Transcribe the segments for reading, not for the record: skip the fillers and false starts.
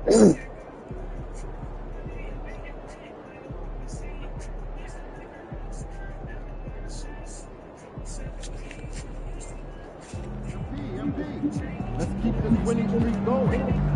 Let's keep this winning streak going.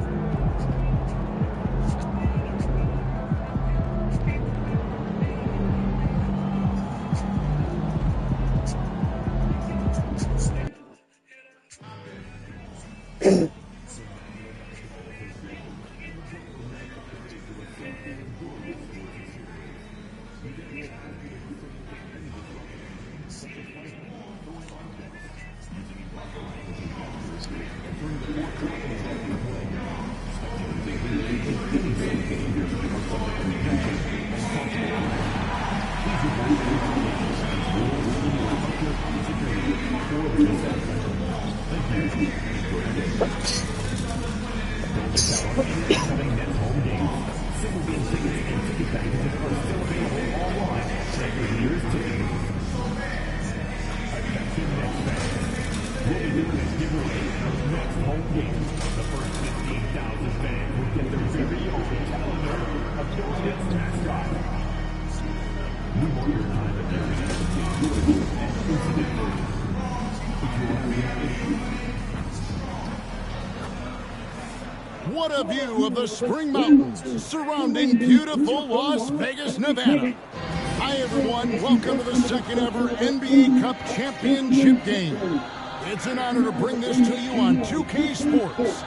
What a view of the Spring Mountains surrounding beautiful Las Vegas, Nevada. Hi everyone, welcome to the second ever NBA Cup Championship game. It's an honor to bring this to you on 2K Sports.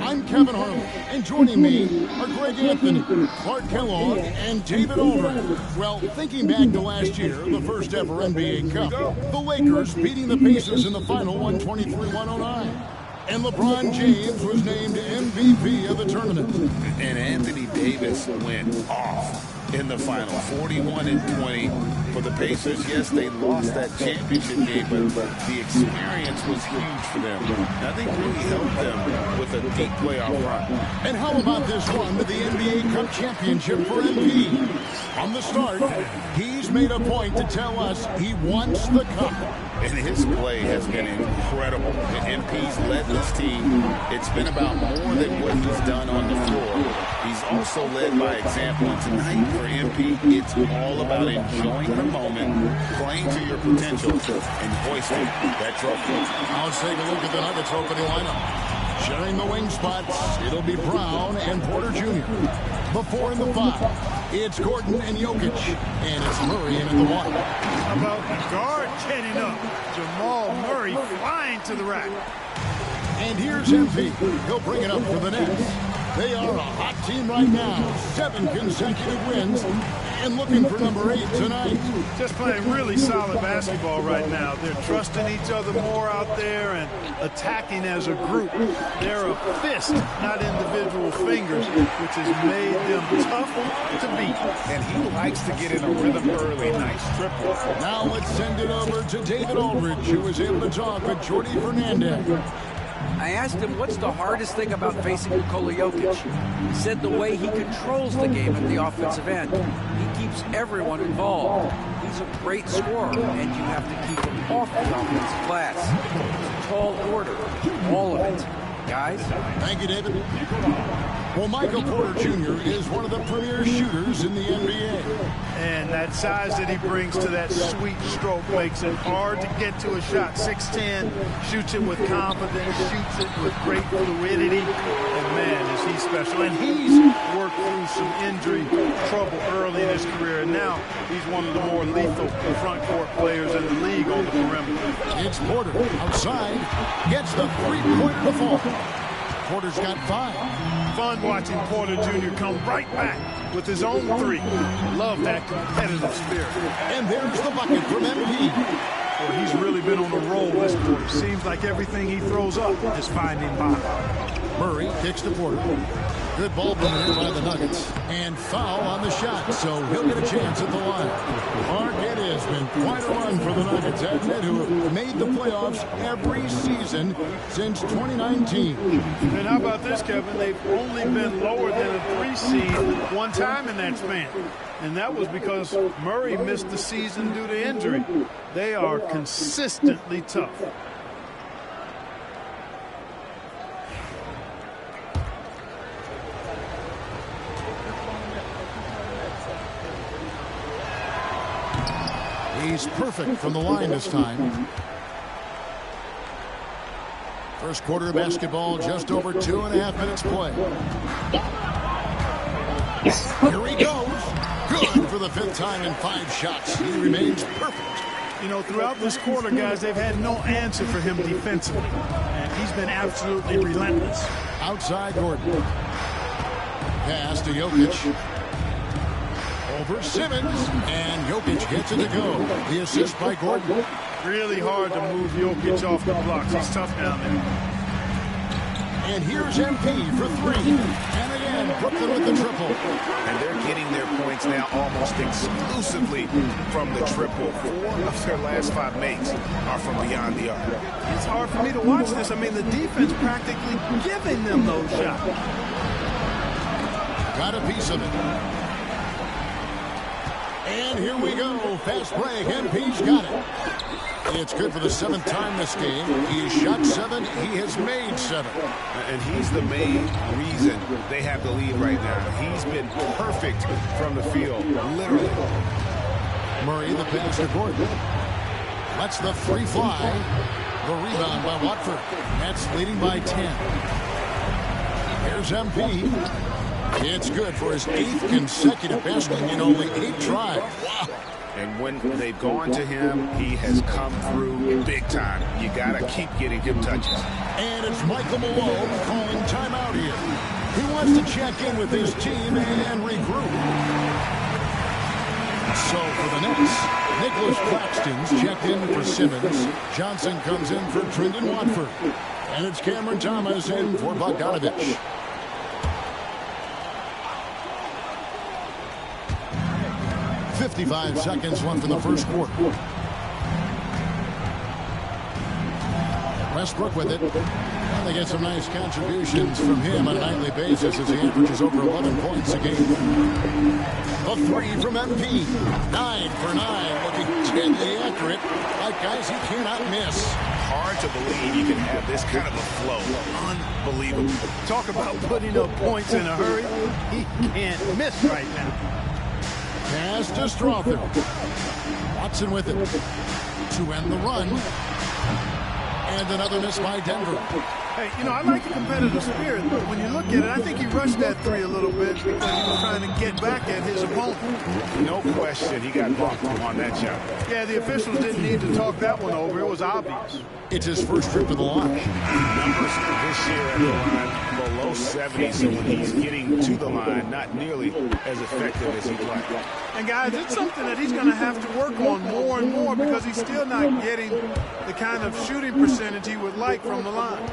I'm Kevin Harlan, and joining me are Greg Anthony, Clark Kellogg, and David Aldridge. Well, thinking back to last year, the first ever NBA Cup, the Lakers beating the Pacers in the final 123-109. And LeBron James was named MVP of the tournament. And Anthony Davis went off in the final, 41-20 for the Pacers. Yes, they lost that championship game, but the experience was huge for them. I think really helped them with a deep playoff run. And how about this run to the NBA Cup Championship for MP? From the start, he's made a point to tell us he wants the cup. And his play has been incredible. MP's led this team. It's been about more than what he's done on the floor. He's also led by example. And tonight for MP, it's all about enjoying the moment, playing to your potential, and hoisting that trophy. Now let's take a look at the Nuggets opening lineup. Sharing the wing spots, it'll be Brown and Porter Jr. The 4 and the 5, it's Gordon and Jokic, and it's Murray in at the 1. How about the guard getting up? Jamal Murray flying to the rack. And here's MP. He'll bring it up for the Nets. They are a hot team right now. 7 consecutive wins. And looking for number 8 tonight. Just playing really solid basketball right now. They're trusting each other more out there and attacking as a group. They're a fist, not individual fingers, which has made them tough to beat. And he likes to get in a rhythm early. Nice triple. Now let's send it over to David Aldridge, who was able to talk with Jordi Fernandez. I asked him what's the hardest thing about facing Nikola Jokic. He said the way he controls the game at the offensive end. He keeps everyone involved. He's a great scorer, and you have to keep him off the offensive glass. It's a tall order, all of it. Guys? Thank you, David. Well, Michael Porter Jr. is one of the premier shooters in the NBA. And that size that he brings to that sweet stroke makes it hard to get to a shot. 6'10", shoots it with confidence, shoots it with great fluidity. And man, is he special. And he's worked through some injury trouble early in his career. And now he's one of the more lethal front court players in the league on the perimeter. It's Porter outside, gets the three-point before. Porter's got 5. Fun watching Porter Jr. come right back with his own 3. Love that competitive spirit. And there's the bucket from MP. Well, he's really been on a roll this quarter. Seems like everything he throws up is finding bottom. Murray kicks to Porter. Good ball coming in by the Nuggets. And foul on the shot, so he'll get a chance at the line. Mark, it has been quite a run for the Nuggets, hasn't it, who have made the playoffs every season since 2019. And how about this, Kevin? They've only been lower than a 3 seed one time in that span. And that was because Murray missed the season due to injury. They are consistently tough. He's perfect from the line this time. First quarter of basketball, just over 2.5 minutes play. Here he goes. Good for the 5th time in 5 shots. He remains perfect. You know, throughout this quarter, guys, they've had no answer for him defensively. And he's been absolutely relentless. Outside Gordon. Pass to Jokic. Over Simmons. And Jokic gets it to go. The assist by Gordon. Really hard to move Jokic off the blocks. He's tough down there. And here's MP for 3. And again, Brooklyn with the triple. And they're getting their points now almost exclusively from the triple. 4 of their last 5 makes are from beyond the arc. It's hard for me to watch this. I mean, the defense practically giving them those shots. Got a piece of it. And here we go. Fast break. MP's got it. It's good for the 7th time this game. He has shot 7. He has made 7. And he's the main reason they have the lead right now. He's been perfect from the field, literally. Murray, the pass to Gordon. Lets the 3 fly. The rebound by Watford. Nets leading by 10. Here's MP. It's good for his 8th consecutive basket in only 8 tries. Wow. And when they've gone to him, he has come through big time. You got to keep getting him touches. And it's Michael Malone calling timeout here. He wants to check in with his team and regroup. So for the Nets, Nicholas Claxton's checked in for Simmons. Johnson comes in for Trendon Watford. And it's Cameron Thomas in for Bogdanovich. "55 seconds left in the first quarter. Westbrook with it. And they get some nice contributions from him on a nightly basis as he averages over 11 points a game. A 3 from MP. 9 for 9. Looking deadly accurate. Like guys he cannot miss. Hard to believe you can have this kind of a flow. Unbelievable. Talk about putting up points in a hurry. He can't miss right now. Pass to Strawther. Watson with it to end the run. And another miss by Denver. Hey, you know, I like the competitive spirit, but when you look at it, I think he rushed that 3 a little bit because he was trying to get back at his opponent. No question he got bumped on that shot. Yeah, the officials didn't need to talk that one over. It was obvious. It's his first trip to the line. Numbers this year at the line below 70, so when he's getting to the line, not nearly as effective as he'd like. And guys, it's something that he's going to have to work on more and more because he's still not getting the kind of shooting percentage he would like from the line.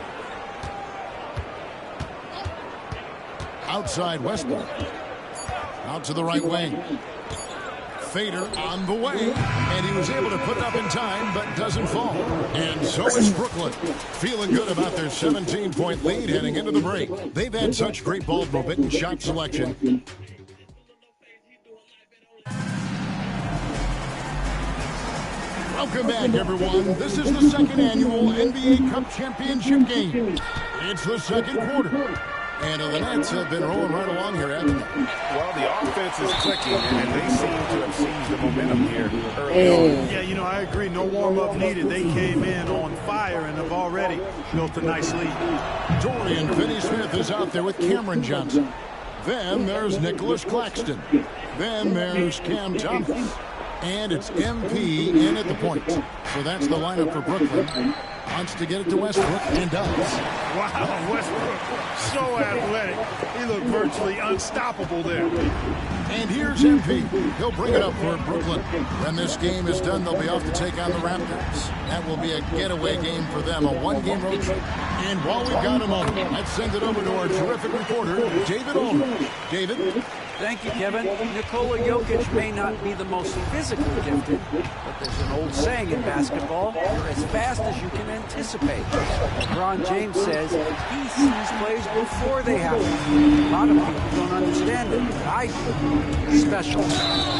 Outside Westbrook. Out to the right wing. Fader on the way. And he was able to put it up in time, but doesn't fall. And so is Brooklyn. Feeling good about their 17-point lead heading into the break. They've had such great ball movement and shot selection. Welcome back, everyone. This is the 2nd annual NBA Cup Championship game. It's the 2nd quarter. And the Nets have been rolling right along here, haven't they? Well, the offense is clicking, and they seem to have seized the momentum here early on. Yeah, you know, I agree. No warm-up needed. They came in on fire and have already built a nice lead. Dorian Finney-Smith is out there with Cameron Johnson. Then there's Nicholas Claxton. Then there's Cam Thomas. And it's MP in at the point. So that's the lineup for Brooklyn. Wants to get it to Westbrook and does. Wow, Westbrook, so athletic. He looked virtually unstoppable there. And here's MP. He'll bring it up for Brooklyn. When this game is done, they'll be off to take on the Raptors. That will be a getaway game for them, a 1-game road trip. And while we've got a moment, let's send it over to our terrific reporter, David Ulrich. David? Thank you, Kevin. Nikola Jokic may not be the most physically gifted, but there's an old saying in basketball, you're as fast as you can anticipate. LeBron James says he sees plays before they happen. A lot of people don't understand it, but I do. It's special.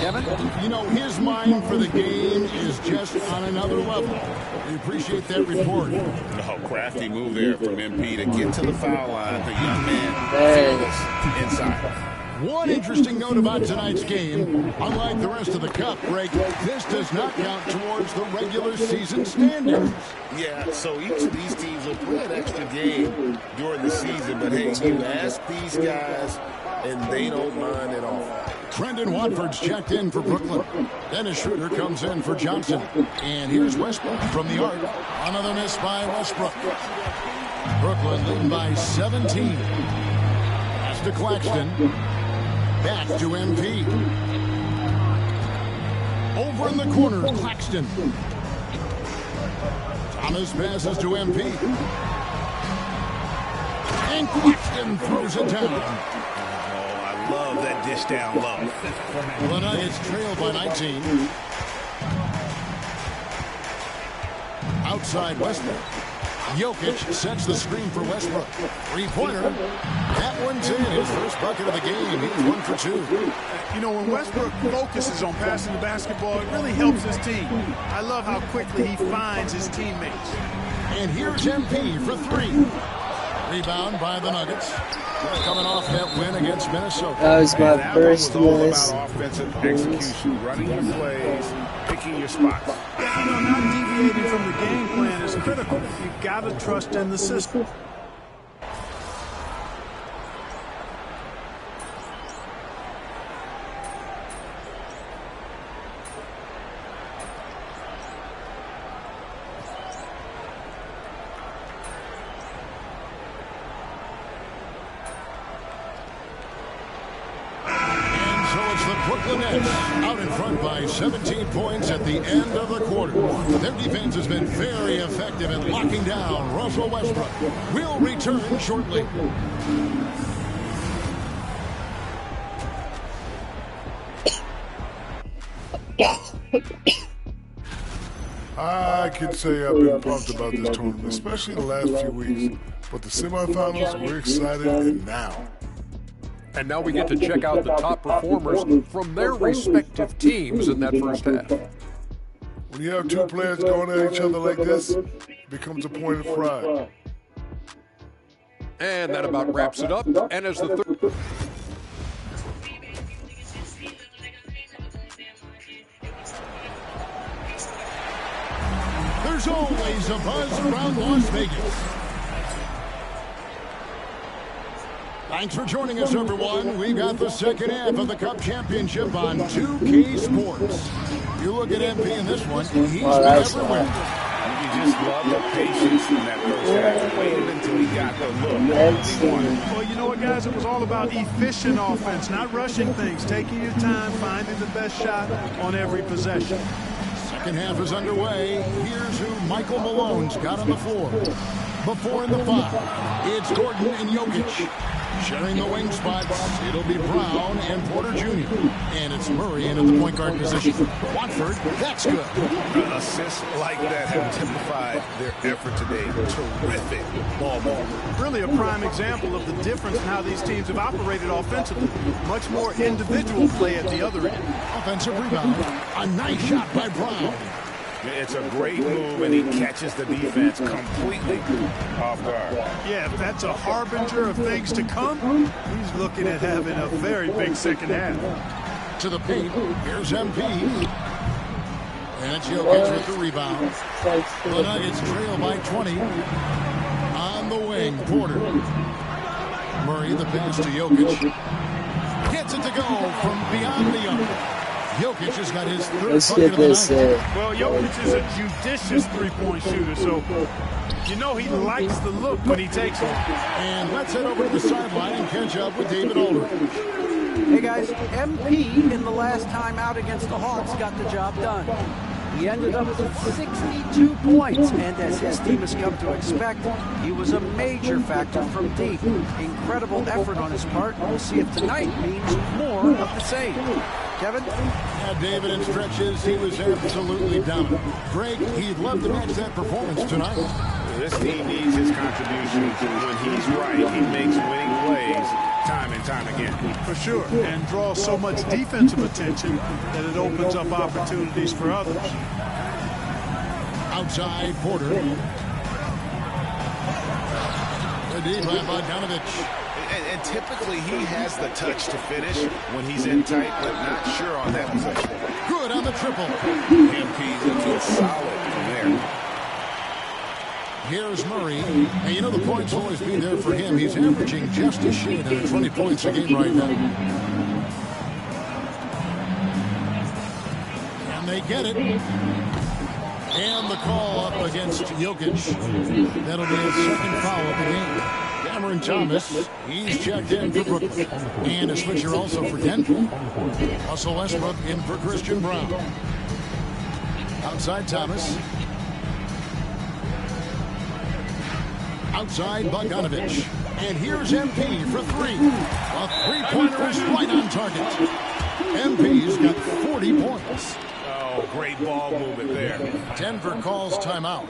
Kevin? You know, his mind for the game is just on another level. We appreciate that report. Oh, crafty move there from MP to get to the foul line. The young man fearless inside. One interesting note about tonight's game, unlike the rest of the Cup, Greg, this does not count towards the regular season standings. Yeah, so each of these teams will play an extra game during the season, but hey, you ask these guys, and they don't mind at all. Brendan Watford's checked in for Brooklyn. Dennis Schroeder comes in for Johnson. And here's Westbrook from the arc. Another miss by Westbrook. Brooklyn leading by 17. Pass to Claxton. Back to MP. Over in the corner, Claxton. Thomas passes to MP. And Claxton throws it down. Love that dish down low. The Nuggets trail by 19. Outside Westbrook. Jokic sets the screen for Westbrook. Three-pointer. That one's in. His first bucket of the game. He's 1 for 2. You know, when Westbrook focuses on passing the basketball, it really helps his team. I love how quickly he finds his teammates. And here's MP for 3. Rebound by the Nuggets. Coming off that win against Minnesota. That was my first miss. About offensive execution, running your plays, picking your spots. Yeah, you know, not deviating from the game plan is critical. You've got to trust in the system. Brooklyn Nets out in front by 17 points at the end of the quarter. Their defense has been very effective in locking down Russell Westbrook. We'll return shortly. I can say I've been pumped about this tournament, especially the last few weeks. But the semifinals, we're excited, and now. And now we get to check out the top performers from their respective teams in that first half. When you have two players going at each other like this, it becomes a point of pride. And that about wraps it up. And as the third... There's always a buzz around Las Vegas. Thanks for joining us, everyone. We've got the second half of the Cup Championship on 2K Sports. You look at MP in this one, he's everywhere. You just love the patience in that first half. Waited until he got the look. Well, you know what, guys? It was all about efficient offense, not rushing things, taking your time, finding the best shot on every possession. Second half is underway. Here's who Michael Malone's got on the floor. Before in the 5, it's Gordon and Jokic. Sharing the wing spots, it'll be Brown and Porter Jr. And it's Murray in at the point guard position. Watford, that's good. Assists like that have typified their effort today. Terrific ball movement. Really a prime example of the difference in how these teams have operated offensively. Much more individual play at the other end. Offensive rebound. A nice shot by Brown. It's a great move, and he catches the defense completely off guard. Yeah, if that's a harbinger of things to come, he's looking at having a very big second half. To the paint, here's MP. And it's Jokic with the rebound. The Nuggets trail by 20. On the wing, Porter. Murray, the pass to Jokic. Gets it to go from beyond the arc. Jokic has got his third bucket of the night. Well, Jokic is a judicious three-point shooter, so you know he likes the look when he takes it. And let's head over to the sideline and catch up with David Aldridge. Hey guys, MP in the last time out against the Hawks got the job done. He ended up with 62 points, and as his team has come to expect, he was a major factor from deep. Incredible effort on his part. We'll see if tonight means more of the same. Kevin? Yeah, David, in stretches, he was absolutely dominant. Greg, he'd love to match that performance tonight. This team needs his contributions. When he's right, he makes winning plays time and time again. For sure, and draws so much defensive attention that it opens up opportunities for others. Outside, Porter. The D by Bogdanovich. And typically he has the touch to finish when he's in tight, but not sure on that possession. Good on the triple. MP's looking solid from there. Here's Murray. And you know the points will always be there for him. He's averaging just a shade under 20 points a game right now. And they get it. And the call up against Jokic. That'll be his second foul of the game. Cameron Thomas, he's checked in for Brooklyn. And a switcher also for Denver. Russell Westbrook in for Christian Brown. Outside Thomas. Outside Bogdanovich. And here's MP for three. A three-pointer is right on target. MP's got 40 points. Oh, great ball movement there. Denver calls timeout.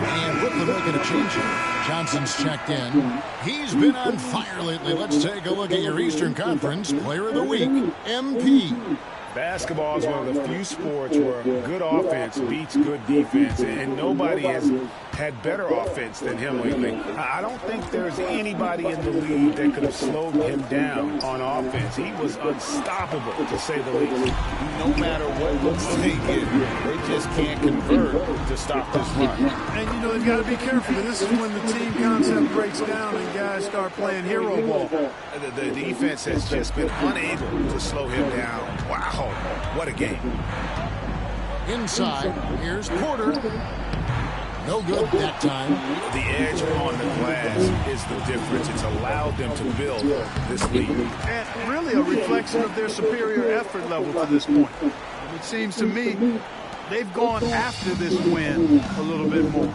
And Brooklyn making a change here. Johnson's checked in. He's been on fire lately. Let's take a look at your Eastern Conference Player of the Week, MP. Basketball is one of the few sports where good offense beats good defense, and nobody has had better offense than him lately. I don't think there's anybody in the league that could have slowed him down on offense. He was unstoppable, to say the least. No matter what looks they get, they just can't convert to stop this run. And, you know, they've got to be careful. This is when the team concept breaks down and guys start playing hero ball. The defense has just been unable to slow him down. Wow. What a game. Inside, here's Porter. No good that time. The edge on the glass is the difference. It's allowed them to build this lead. And really a reflection of their superior effort level to this point. It seems to me they've gone after this win a little bit more.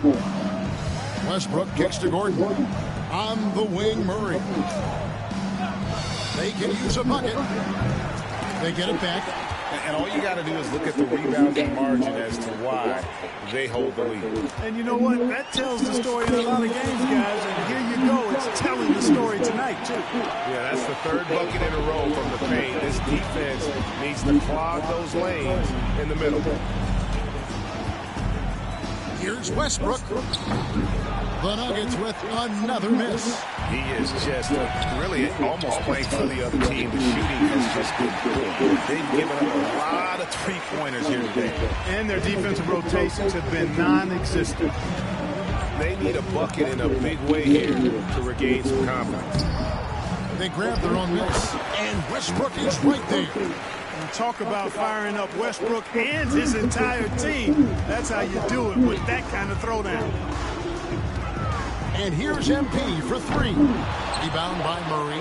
Westbrook kicks to Gordon. On the wing, Murray. They can use a bucket. They get it back. And all you got to do is look at the rebounding margin as to why they hold the lead. And you know what? That tells the story in a lot of games, guys. And here you go. It's telling the story tonight, too. Yeah, that's the third bucket in a row from the paint. This defense needs to clog those lanes in the middle. Here's Westbrook. The Nuggets with another miss. He is just really almost playing for the other team. The shooting has just been good. They've given up a lot of three-pointers here today. And their defensive rotations have been non-existent. They need a bucket in a big way here to regain some confidence. They grab their own miss. And Westbrook is right there. And talk about firing up Westbrook and his entire team. That's how you do it with that kind of throwdown. And here's MP for three. Rebound by Murray.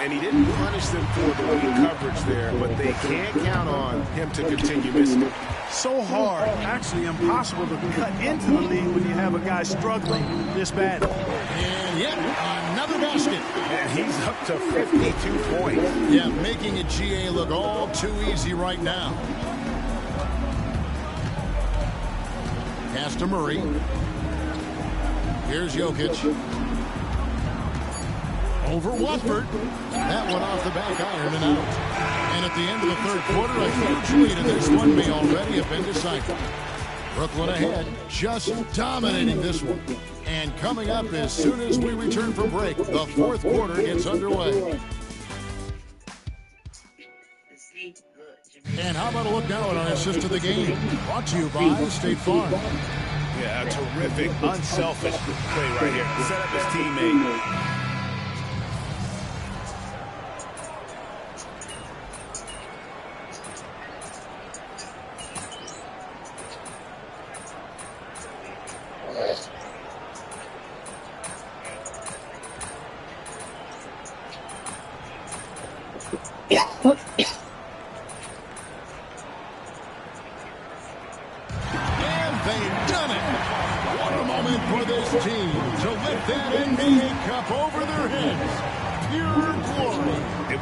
And he didn't punish them for the weak coverage there, but they can't count on him to continue missing it. So hard, actually impossible to cut into the lead when you have a guy struggling this bad. And yet, another basket. And he's up to 52 points. Yeah, making a GA look all too easy right now. Pass to Murray. Here's Jokic. Over Watford. That one off the back iron and out. And at the end of the third quarter, a huge lead, and this one may already have been decided. Brooklyn ahead, just dominating this one. And coming up as soon as we return from break, the fourth quarter gets underway. And how about a look now at our assist of the game? Brought to you by State Farm. Yeah, a terrific, unselfish play right here. Set up his teammate.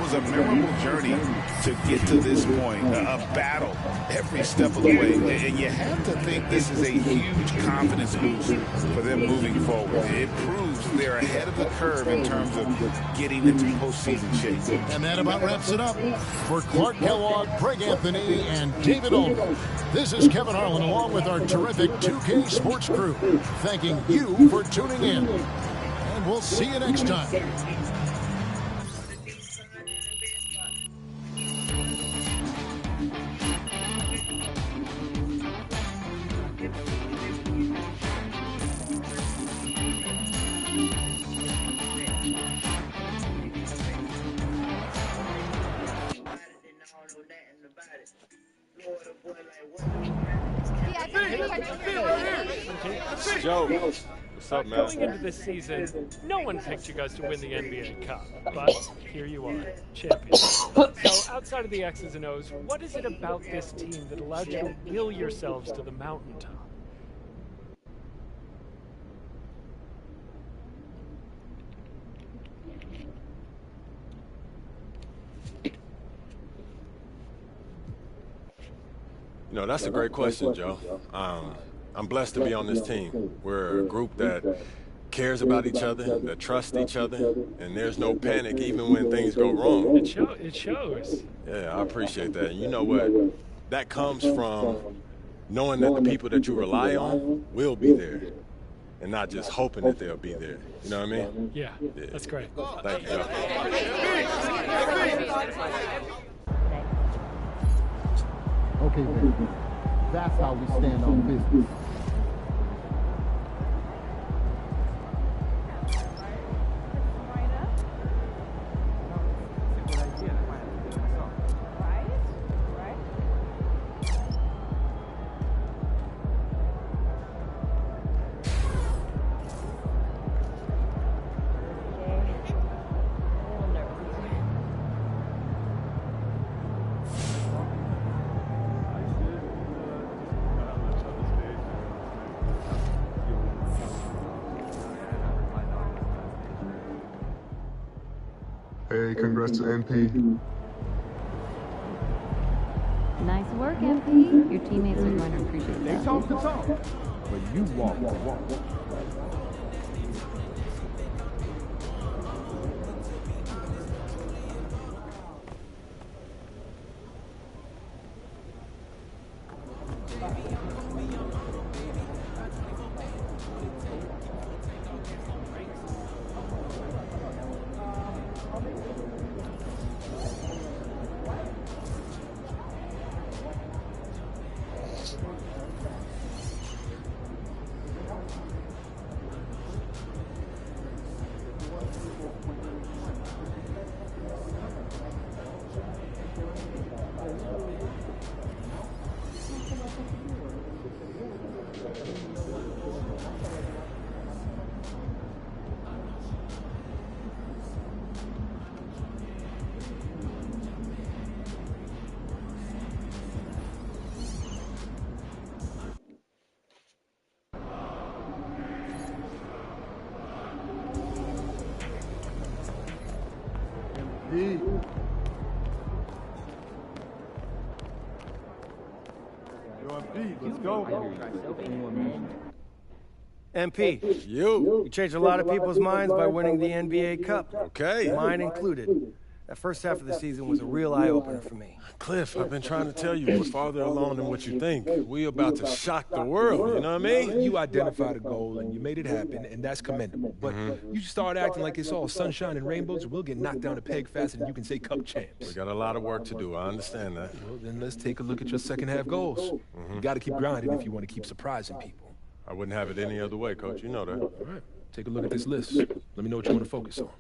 was a memorable journey to get to this point, a battle every step of the way. And you have to think this is a huge confidence boost for them moving forward. It proves they're ahead of the curve in terms of getting into postseason shape. And that about wraps it up. For Clark Kellogg, Greg Anthony, and David Olden, this is Kevin Harlan along with our terrific 2K Sports crew, thanking you for tuning in. And we'll see you next time. Joe, what's up, man? Going into this season, no one picked you guys to win the NBA Cup, but here you are, champions. So outside of the X's and O's, what is it about this team that allowed you to will yourselves to the mountaintop? You know, that's a great question, Joe. I'm blessed to be on this team. We're a group that cares about each other, that trusts each other, and there's no panic even when things go wrong. It shows. Yeah, I appreciate that. And you know what? That comes from knowing that the people that you rely on will be there and not just hoping that they'll be there. You know what I mean? Yeah. That's great. Thank you, Joe. Okay, then. That's how we stand on business. Hey, congrats to MP. Nice work, MP. Your teammates are going to appreciate that. They talk the talk, but you walk the walk. Let's go. MP, you changed a lot of people's minds by winning the NBA Cup. Okay. Mine included. That first half of the season was a real eye-opener for me. Cliff, I've been trying to tell you, we're farther along than what you think. We about to shock the world, you know what I mean? You identified a goal and you made it happen, and that's commendable. But you start acting like it's all sunshine and rainbows, and we'll get knocked down a peg faster than you can say cup champs. We got a lot of work to do, I understand that. Well, then let's take a look at your second half goals. You got to keep grinding if you want to keep surprising people. I wouldn't have it any other way, Coach. You know that. All right, take a look at this list. Let me know what you want to focus on.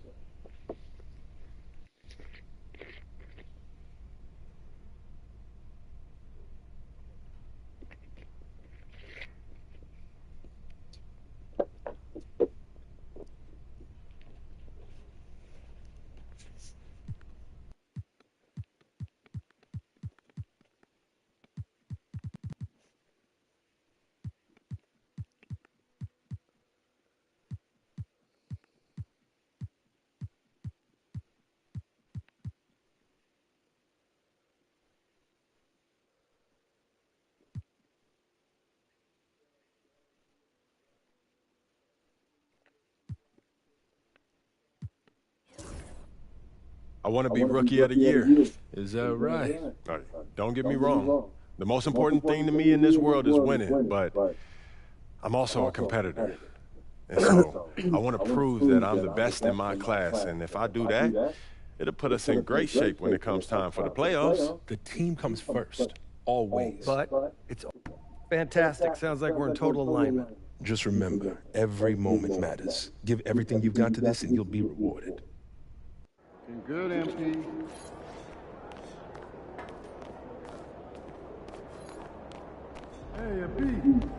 I want to be Rookie of the Year. Is that right? Don't get me wrong. The most important thing to me in this world is winning, but I'm also a competitor. And so I want to prove that I'm the best in my class. And if I do that, it'll put us in great shape when it comes time for the playoffs. The team comes first, always. But it's fantastic. Sounds like we're in total alignment. Just remember, every moment matters. Give everything you've got to this and you'll be rewarded. Good, MP. Hey, MP.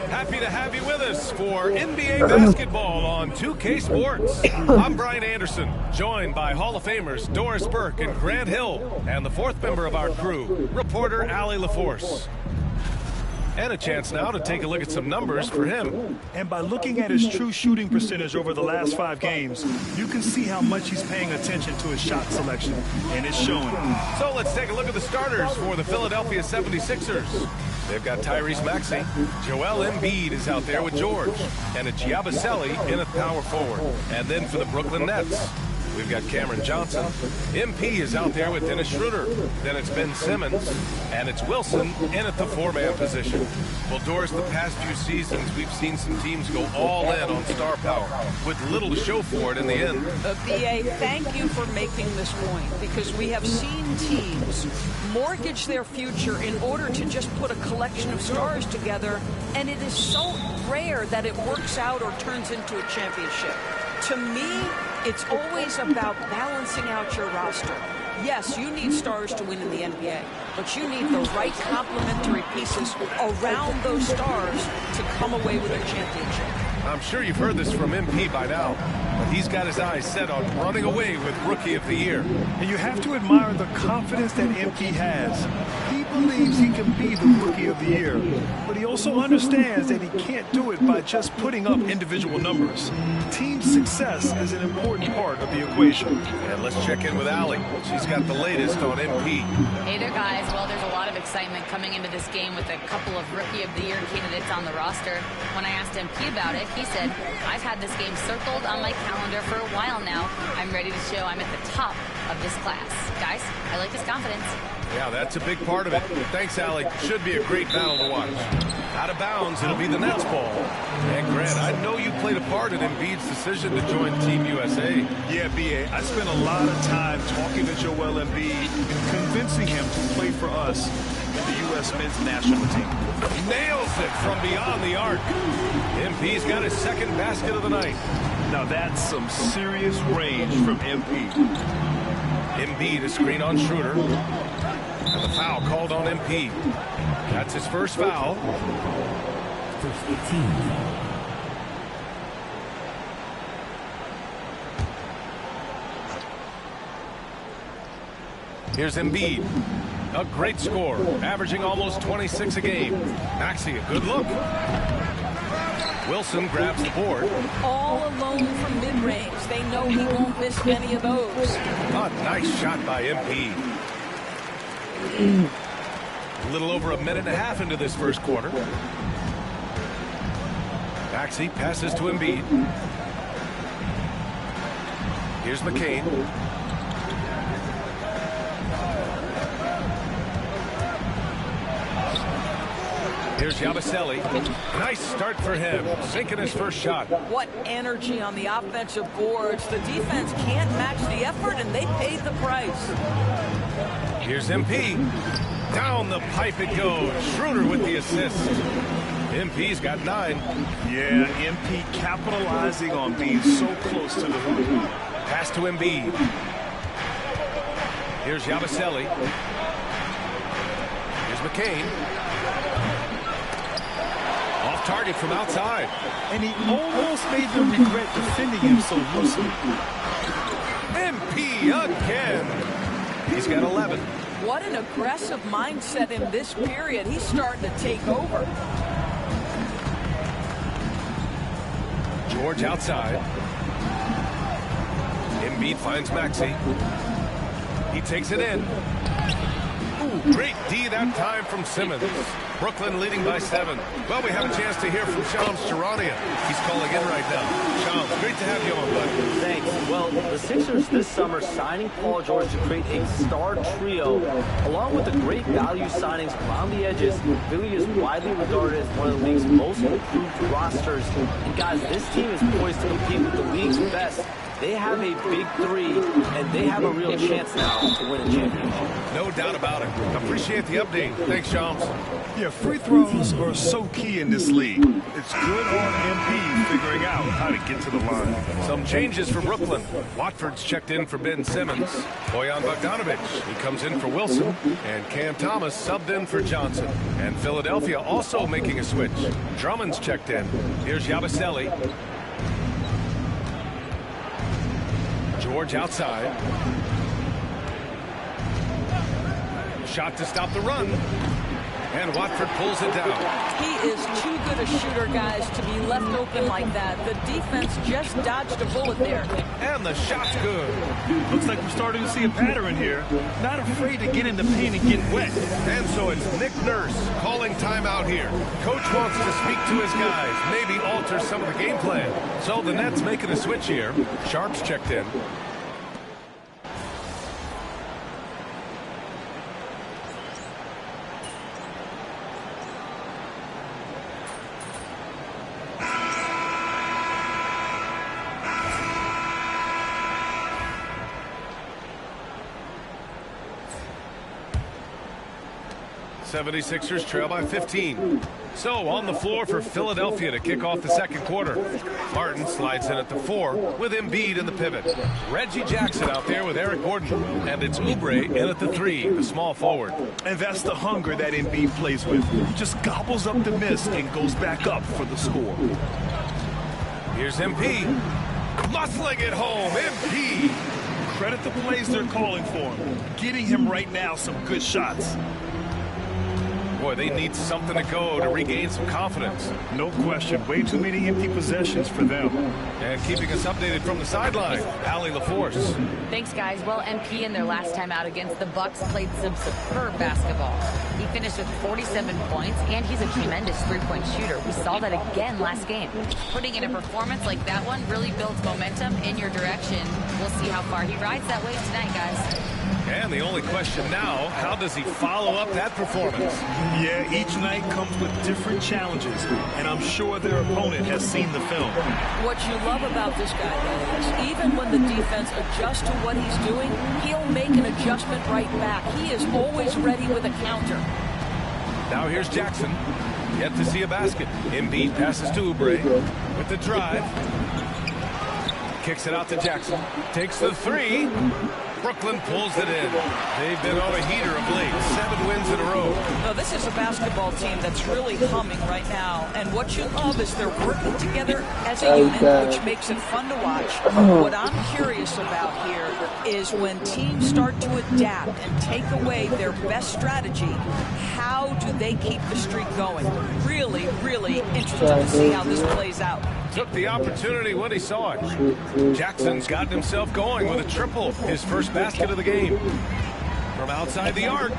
Happy to have you with us for NBA basketball on 2K Sports. I'm Brian Anderson, joined by Hall of Famers Doris Burke and Grant Hill, and the fourth member of our crew, reporter Allie LaForce. And a chance now to take a look at some numbers for him. And by looking at his true shooting percentage over the last 5 games, you can see how much he's paying attention to his shot selection, and it's showing. So let's take a look at the starters for the Philadelphia 76ers. They've got Tyrese Maxey. Joel Embiid is out there with George. And a Giabaselli in at power forward. And then for the Brooklyn Nets, we've got Cameron Johnson. MP is out there with Dennis Schroeder. Then it's Ben Simmons. And it's Wilson in at the 4-man position. Well, Doris, the past few seasons, we've seen some teams go all in on star power with little to show for it in the end. BA, thank you for making this point, because we have seen teams mortgage their future in order to just put a collection of stars together, and it is so rare that it works out or turns into a championship. To me, it's always about balancing out your roster. Yes, you need stars to win in the NBA, but you need the right complementary pieces around those stars to come away with a championship. I'm sure you've heard this from MP by now, but he's got his eyes set on running away with Rookie of the Year. And you have to admire the confidence that MP has. He believes he can be the Rookie of the Year, but he also understands that he can't do it by just putting up individual numbers. Team success is an important part of the equation. And let's check in with Allie. She's got the latest on MP. Hey there, guys. Well, there's a lot of excitement coming into this game with a couple of Rookie of the Year candidates on the roster. When I asked MP about it, he said, "I've had this game circled on my calendar for a while now. I'm ready to show I'm at the top of this class. Guys, I like his confidence. Yeah, that's a big part of it. Thanks, Allie. Should be a great battle to watch. Out of bounds, it'll be the Nets ball. And Grant, I know you played a part in Embiid's decision to join Team USA. Yeah, B.A., I spent a lot of time talking to Joel Embiid and convincing him to play for us in the U.S. men's national team. Nails it from beyond the arc. MP's got his second basket of the night. Now that's some serious range from MP. Embiid a screen on Schroeder. And the foul called on MP. That's his first foul. First 15. Here's Embiid. A great score, averaging almost 26 a game. Maxey, a good look. Wilson grabs the board. All alone from mid-range. They know he won't miss any of those. A nice shot by MP. A little over a minute and a half into this first quarter. Maxey passes to Embiid. Here's McCain. Here's Yabusele. Nice start for him, sinking his first shot. What energy on the offensive boards. The defense can't match the effort, and they paid the price. Here's MP. Down the pipe it goes. Schroeder with the assist. MP's got 9. Yeah, MP capitalizing on being so close to the hoop. Pass to Embiid. Here's Yabusele. Here's McCain. Off target from outside. And he almost made them regret defending him so loosely. MP again. He's got 11. What an aggressive mindset in this period. He's starting to take over. George outside. Embiid finds Maxey. He takes it in. Ooh, great D that time from Simmons. Brooklyn leading by 7. Well, we have a chance to hear from Shams Charania. He's calling in right now. Shams, great to have you on, buddy. Thanks. Well, the Sixers this summer signing Paul George to create a star trio, along with the great value signings around the edges, really is widely regarded as one of the league's most improved rosters. And guys, this team is poised to compete with the league's best. They have a big 3, and they have a real chance now to win a championship. No doubt about it. Appreciate the update. Thanks, Shams. Yeah, free throws are so key in this league. It's good on MP figuring out how to get to the line. Some changes for Brooklyn. Watford's checked in for Ben Simmons. Bojan Bogdanovic, he comes in for Wilson. And Cam Thomas subbed in for Johnson. And Philadelphia also making a switch. Drummond's checked in. Here's Yabusele. George outside. Shot to stop the run. And Watford pulls it down. He is too good a shooter, guys, to be left open like that. The defense just dodged a bullet there. And the shot's good. Looks like we're starting to see a pattern here. Not afraid to get in the paint and get wet. And so it's Nick Nurse calling timeout here. Coach wants to speak to his guys, maybe alter some of the game plan. So the Nets making a switch here. Sharp's checked in. '76ers trail by 15. So on the floor for Philadelphia to kick off the second quarter. Martin slides in at the 4 with Embiid in the pivot. Reggie Jackson out there with Eric Gordon. And it's Oubre in at the 3, the small forward. And that's the hunger that Embiid plays with. He just gobbles up the miss and goes back up for the score. Here's MP. Muscling it home. MP. Credit the plays they're calling for him. Getting him right now some good shots. Boy, they need something to go to regain some confidence. No question. Way too many empty possessions for them. And keeping us updated from the sideline, Allie LaForce. Thanks, guys. Well, MP in their last time out against the Bucks played some superb basketball. He finished with 47 points, and he's a tremendous three-point shooter. We saw that again last game. Putting in a performance like that one really builds momentum in your direction. We'll see how far he rides that wave tonight, guys. And the only question now, how does he follow up that performance? Yeah, each night comes with different challenges, and I'm sure their opponent has seen the film. What you love about this guy, though, is even when the defense adjusts to what he's doing, he'll make an adjustment right back. He is always ready with a counter. Now here's Jackson. Yet to see a basket. Embiid passes to Oubre with the drive. Kicks it out to Jackson. Takes the three. Brooklyn pulls it in. They've been on a heater of late. 7 wins in a row. No, this is a basketball team that's really humming right now. And what you love is they're working together as a unit, which makes it fun to watch. What I'm curious about here is when teams start to adapt and take away their best strategy, how do they keep the streak going? Really, really interested to see how this plays out. Took the opportunity when he saw it. Jackson's gotten himself going with a triple. His first basket of the game. From outside the arc.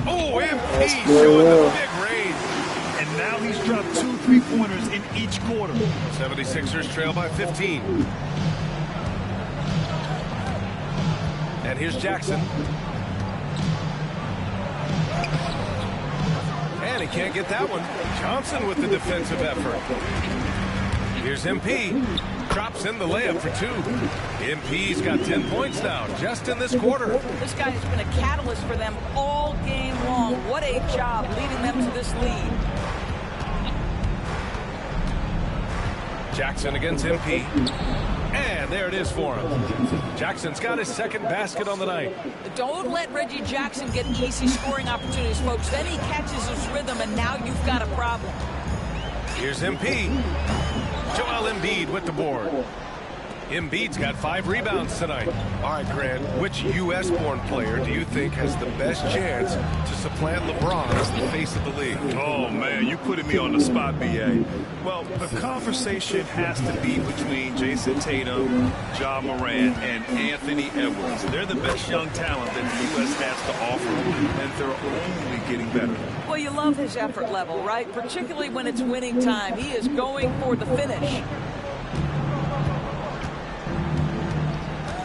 Oh, MP showing the big range. And now he's dropped 2 3-pointers in each quarter. 76ers trail by 15. And here's Jackson. And he can't get that one. Johnson with the defensive effort. Here's MP. Drops in the layup for 2. MP's got 10 points now, just in this quarter. This guy has been a catalyst for them all game long. What a job leading them to this lead. Jackson against MP. And there it is for him. Jackson's got his second basket on the night. Don't let Reggie Jackson get easy scoring opportunities, folks. Then he catches his rhythm, and now you've got a problem. Here's MP. Joel Embiid with the board. Embiid's got 5 rebounds tonight. All right, Grant, which U.S.-born player do you think has the best chance to supplant LeBron as the face of the league? Oh, man, you putting me on the spot, B.A. Well, the conversation has to be between Jason Tatum, Ja Morant, and Anthony Edwards. They're the best young talent that the U.S. has to offer, and they're only getting better. Well, you love his effort level, right? Particularly when it's winning time. He is going for the finish.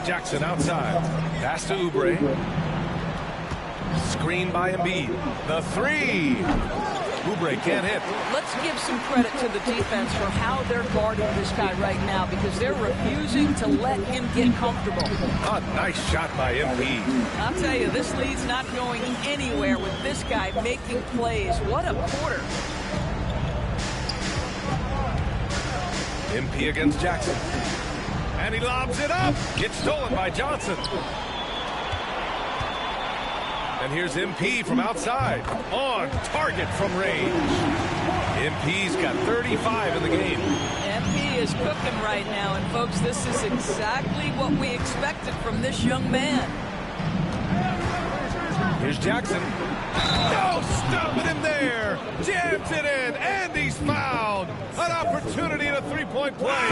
Jackson outside. Pass to Oubre. Screen by Embiid. The 3. Oubre can't hit. Let's give some credit to the defense for how they're guarding this guy right now because they're refusing to let him get comfortable. A nice shot by Embiid. I'll tell you, this lead's not going anywhere with this guy making plays. What a quarter. MP against Jackson. And he lobs it up. Gets stolen by Johnson. And here's MP from outside. On target from range. MP's got 35 in the game. MP is cooking right now. And, folks, this is exactly what we expected from this young man. Here's Jackson. No, stopping him there. Jams it in. And he's fouled. An opportunity in a 3-point play.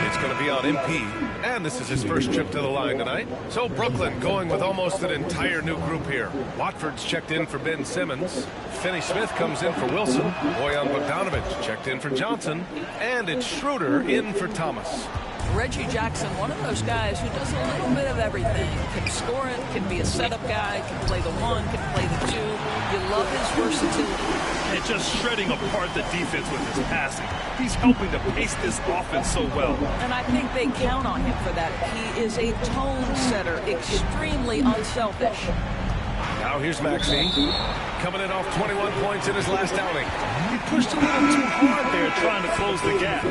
It's going to be on MP, and this is his first trip to the line tonight. So Brooklyn going with almost an entire new group here. Watford's checked in for Ben Simmons. Finney-Smith comes in for Wilson. Bojan Bogdanovic checked in for Johnson. And it's Schroeder in for Thomas. Reggie Jackson, one of those guys who does a little bit of everything. Can score it, can be a setup guy, can play the 1, can play the 2. You love his versatility. And just shredding apart the defense with his passing. He's helping to pace this offense so well. And I think they count on him for that. He is a tone setter, extremely unselfish. Now here's Maxey. Coming in off 21 points in his last outing. He pushed a little too hard there trying to close the gap.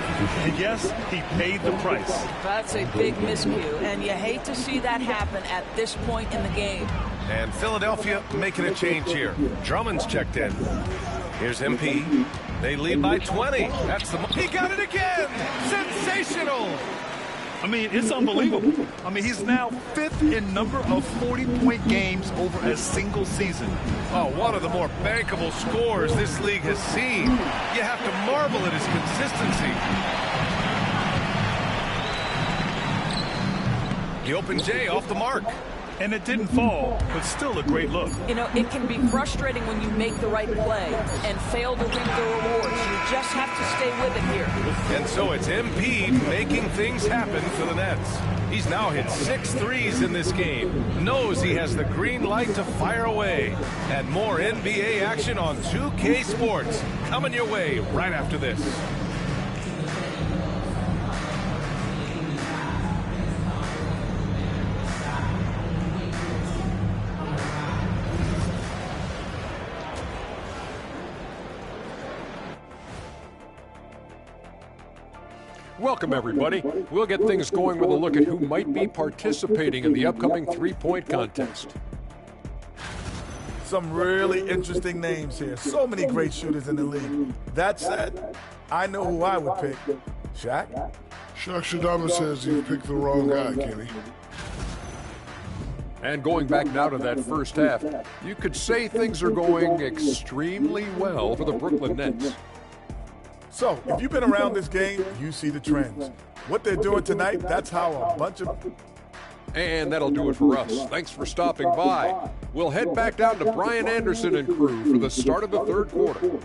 And yes, he paid the price. That's a big miscue, and you hate to see that happen at this point in the game. And Philadelphia making a change here. Drummond's checked in. Here's MP. They lead by 20. That's the... He got it again! Sensational! I mean, it's unbelievable. I mean, he's now 5th in number of 40-point games over a single season. Oh, one of the more bankable scores this league has seen. You have to marvel at his consistency. The open J off the mark. And it didn't fall, but still a great look. You know, it can be frustrating when you make the right play and fail to reap the rewards. You just have to stay with it here. And so it's MP making things happen for the Nets. He's now hit 6 threes in this game. Knows he has the green light to fire away. And more NBA action on 2K Sports coming your way right after this. Welcome, everybody. We'll get things going with a look at who might be participating in the upcoming three-point contest. Some really interesting names here. So many great shooters in the league. That said, I know who I would pick. Shaq? Shaq Shadama says you picked the wrong guy, Kenny. And going back now to that first half, you could say things are going extremely well for the Brooklyn Nets. So, if you've been around this game, you see the trends. What they're doing tonight, that's how a bunch of... And that'll do it for us. Thanks for stopping by. We'll head back down to Brian Anderson and crew for the start of the third quarter.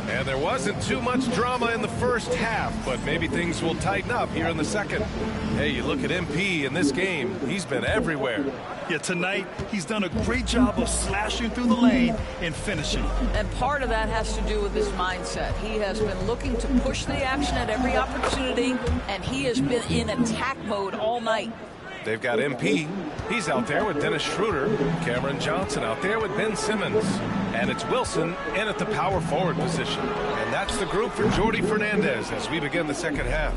And there wasn't too much drama in the first half, but maybe things will tighten up here in the second. Hey, you look at MP in this game, he's been everywhere. Yeah, tonight, he's done a great job of slashing through the lane and finishing. And part of that has to do with his mindset. He has been looking to push the action at every opportunity, and he has been in attack mode all night. They've got MP. He's out there with Dennis Schroeder. Cameron Johnson out there with Ben Simmons. And it's Wilson in at the power forward position. And that's the group for Jordi Fernandez as we begin the second half.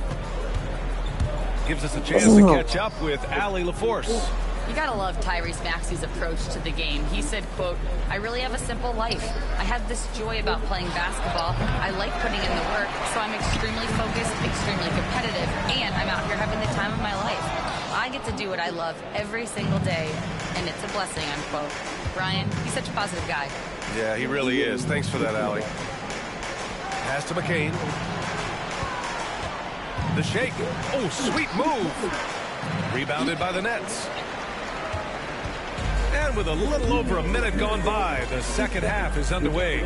Gives us a chance to catch up with Allie LaForce. You gotta love Tyrese Maxey's approach to the game. He said, quote, "I really have a simple life. I have this joy about playing basketball. I like putting in the work, so I'm extremely focused, extremely competitive, and I'm out here having the time of my life. I get to do what I love every single day, and it's a blessing," unquote. Brian, he's such a positive guy. Yeah, he really is. Thanks for that, Allie. Pass to McCain. The shake. Oh, sweet move. Rebounded by the Nets. And with a little over a minute gone by, the second half is underway.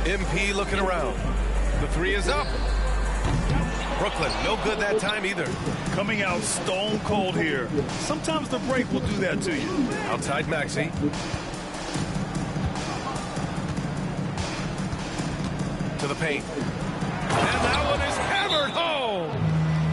MP looking around. The three is up. Brooklyn, no good that time either. Coming out stone cold here. Sometimes the break will do that to you. Outside Maxey. To the paint. And that one is hammered home.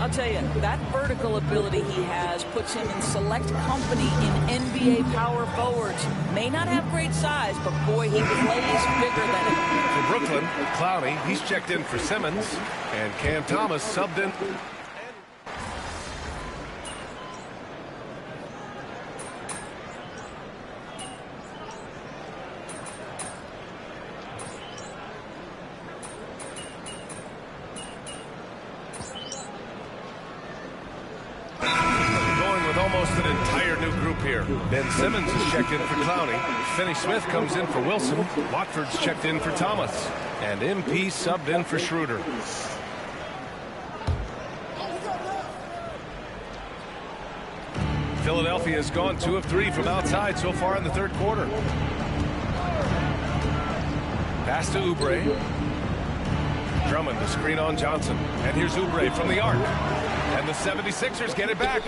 I'll tell you, that vertical ability he has puts him in select company in NBA power forwards. May not have great size, but boy, he plays bigger than it. For Brooklyn, Clowney, he's checked in for Simmons. And Cam Thomas subbed in. Ben Simmons is checked in for Clowney. Finney Smith comes in for Wilson. Watford's checked in for Thomas. And MP subbed in for Schroeder. Philadelphia has gone 2 of 3 from outside so far in the third quarter. Pass to Oubre. Drummond to screen on Johnson. And here's Oubre from the arc. And the 76ers get it back.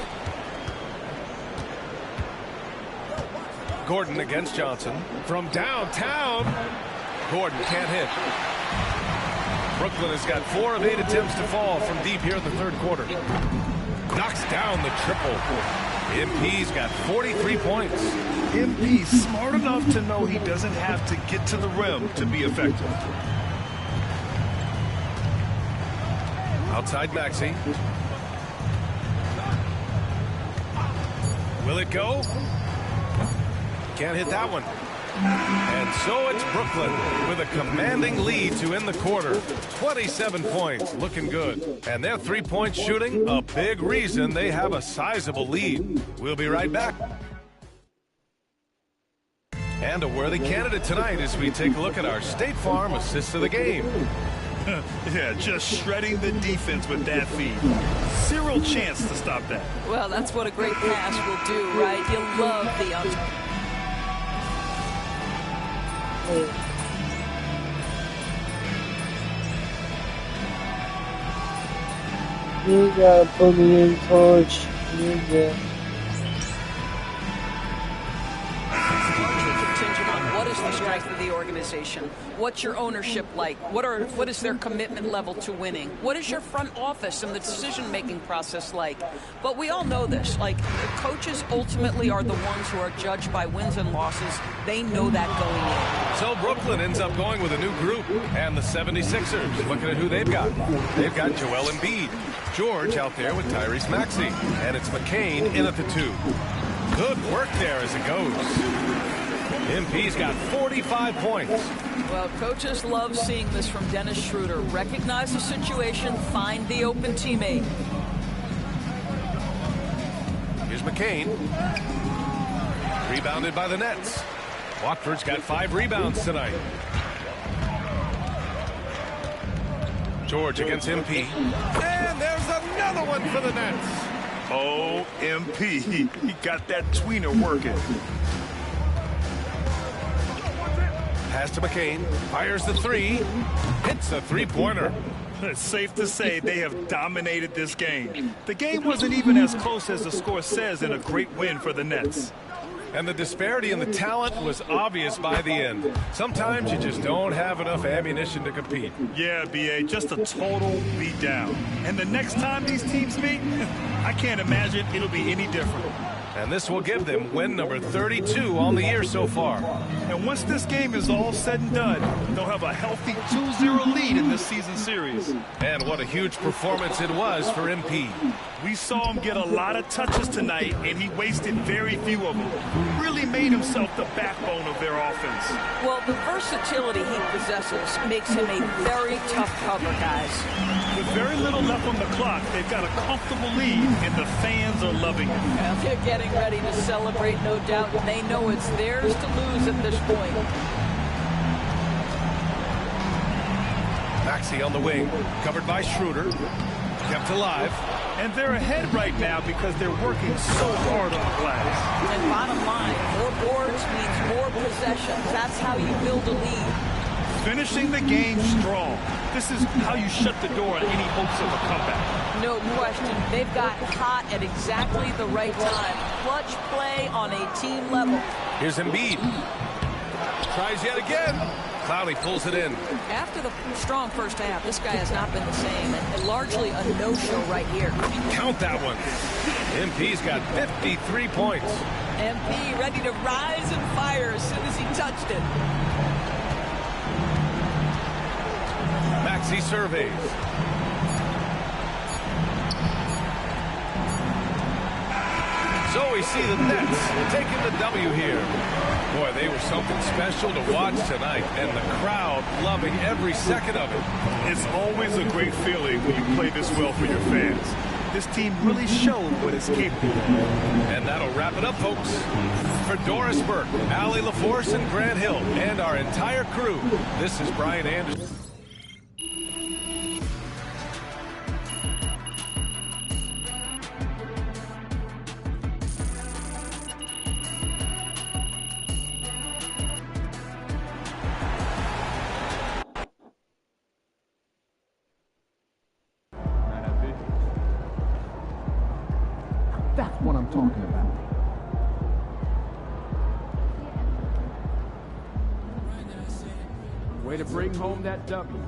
Gordon against Johnson. From downtown, Gordon can't hit. Brooklyn has got 4 of 8 attempts to fall from deep here in the third quarter. Knocks down the triple. MP's got 43 points. MP's smart enough to know he doesn't have to get to the rim to be effective. Outside Maxey. Will it go? Can't hit that one. And so it's Brooklyn with a commanding lead to end the quarter. 27 points, looking good. And their three-point shooting, a big reason they have a sizable lead. We'll be right back. And a worthy candidate tonight as we take a look at our State Farm assist of the game. Yeah, just shredding the defense with that feed. Zero chance to stop that. Well, that's what a great pass will do, right? You love the You gotta put me in, coach. What is the strength of the organization? What's your ownership like? What is their commitment level to winning? What is your front office and the decision-making process like? But we all know this. Like, the coaches ultimately are the ones who are judged by wins and losses. They know that going in. So Brooklyn ends up going with a new group. And the 76ers, looking at who they've got. They've got Joel Embiid. George out there with Tyrese Maxey. And it's McCain in at the 2. Good work there as it goes. MP's got 45 points. Well, coaches love seeing this from Dennis Schroeder. Recognize the situation, find the open teammate. Here's McCain. Rebounded by the Nets. Watford's got 5 rebounds tonight. George against MP. And there's another one for the Nets. Oh, MP. He got that tweener working. Pass to McCain. Fires the 3. Hits a three-pointer. It's safe to say they have dominated this game. The game wasn't even as close as the score says in a great win for the Nets. And the disparity in the talent was obvious by the end. Sometimes you just don't have enough ammunition to compete. Yeah, B.A., just a total beat down. And the next time these teams meet, I can't imagine it'll be any different. And this will give them win number 32 on the year so far. And once this game is all said and done, they'll have a healthy 2-0 lead in this season series. And what a huge performance it was for MP. We saw him get a lot of touches tonight, and he wasted very few of them. Really made himself the backbone of their offense. Well, the versatility he possesses makes him a very tough cover, guys. With very little left on the clock, they've got a comfortable lead, and the fans are loving it. Well, they're getting ready to celebrate, no doubt, and they know it's theirs to lose at this point. Maxey on the wing, covered by Schroeder, kept alive. And they're ahead right now because they're working so hard on the glass. And bottom line, more boards means more possessions. That's how you build a lead. Finishing the game strong. This is how you shut the door on any hopes of a comeback. No question. They've got hot at exactly the right time. Clutch play on a team level. Here's Embiid. Tries yet again. Clowney pulls it in. After the strong first half, this guy has not been the same, and largely a no-show right here. Count that one. MP's got 53 points. MP ready to rise and fire as soon as he touched it. Maxey surveys. So we see the Nets taking the W here. Boy, they were something special to watch tonight, and the crowd loving every second of it. It's always a great feeling when you play this well for your fans. This team really showed what it's capable of. And that'll wrap it up, folks. For Doris Burke, Allie LaForce, and Grant Hill, and our entire crew, this is Brian Anderson. That's what I'm talking about. Way to bring home that W.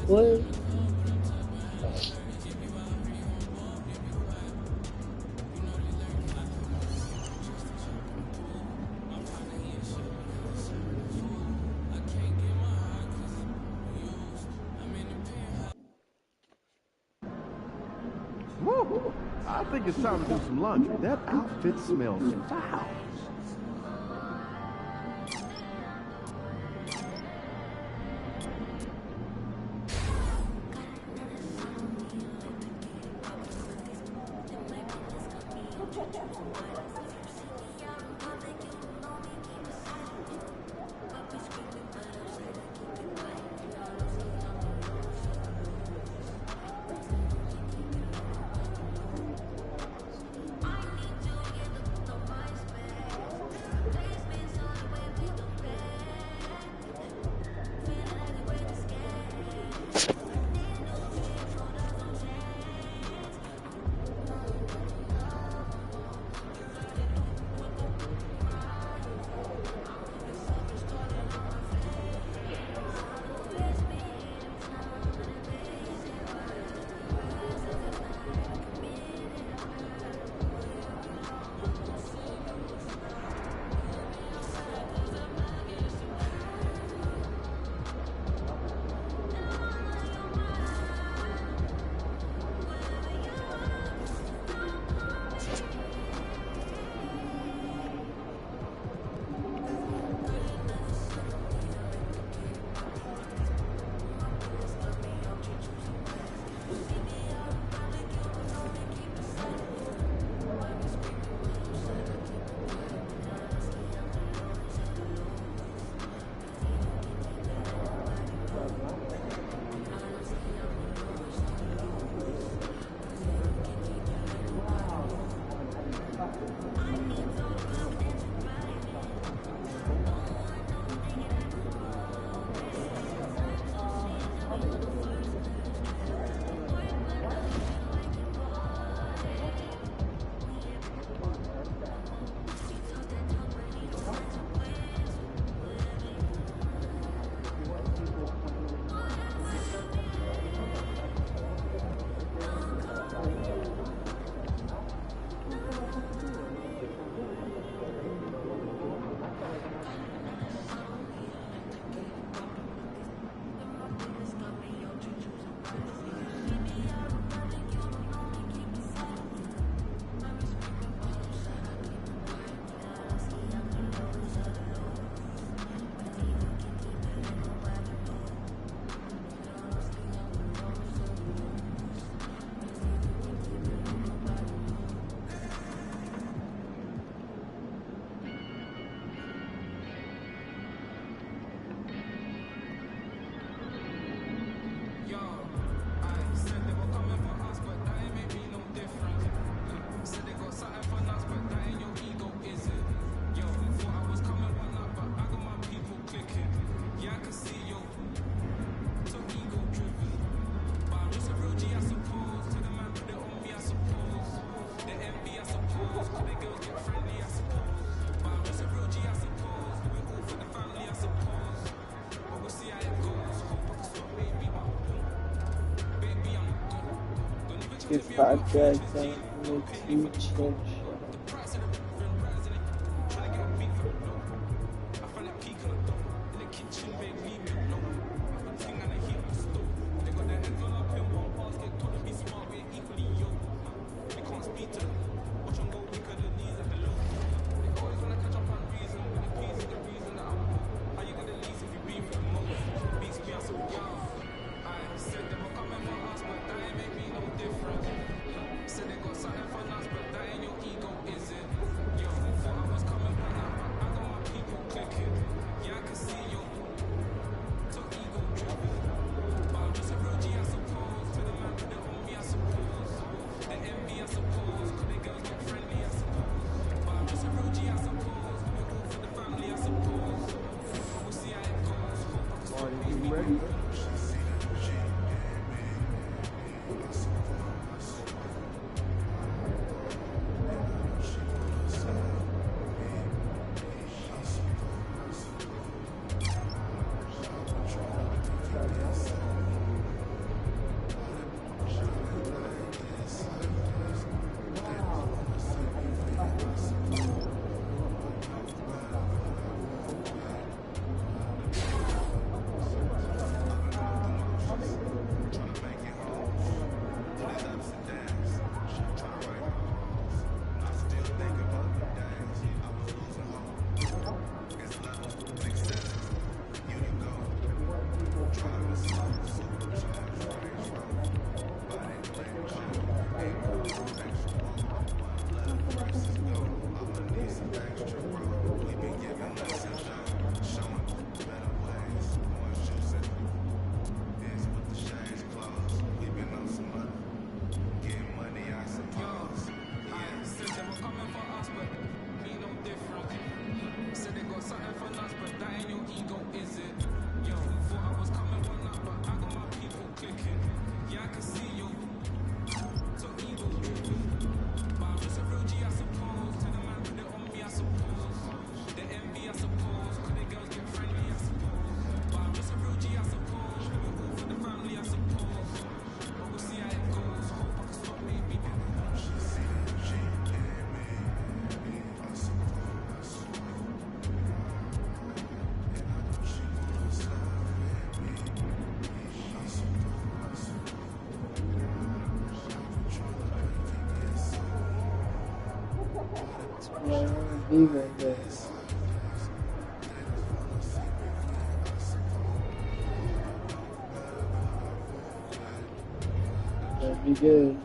What? Woo! I think it's time to do some laundry. That outfit smells foul. This podcast on YouTube. Be right there. That'd be good.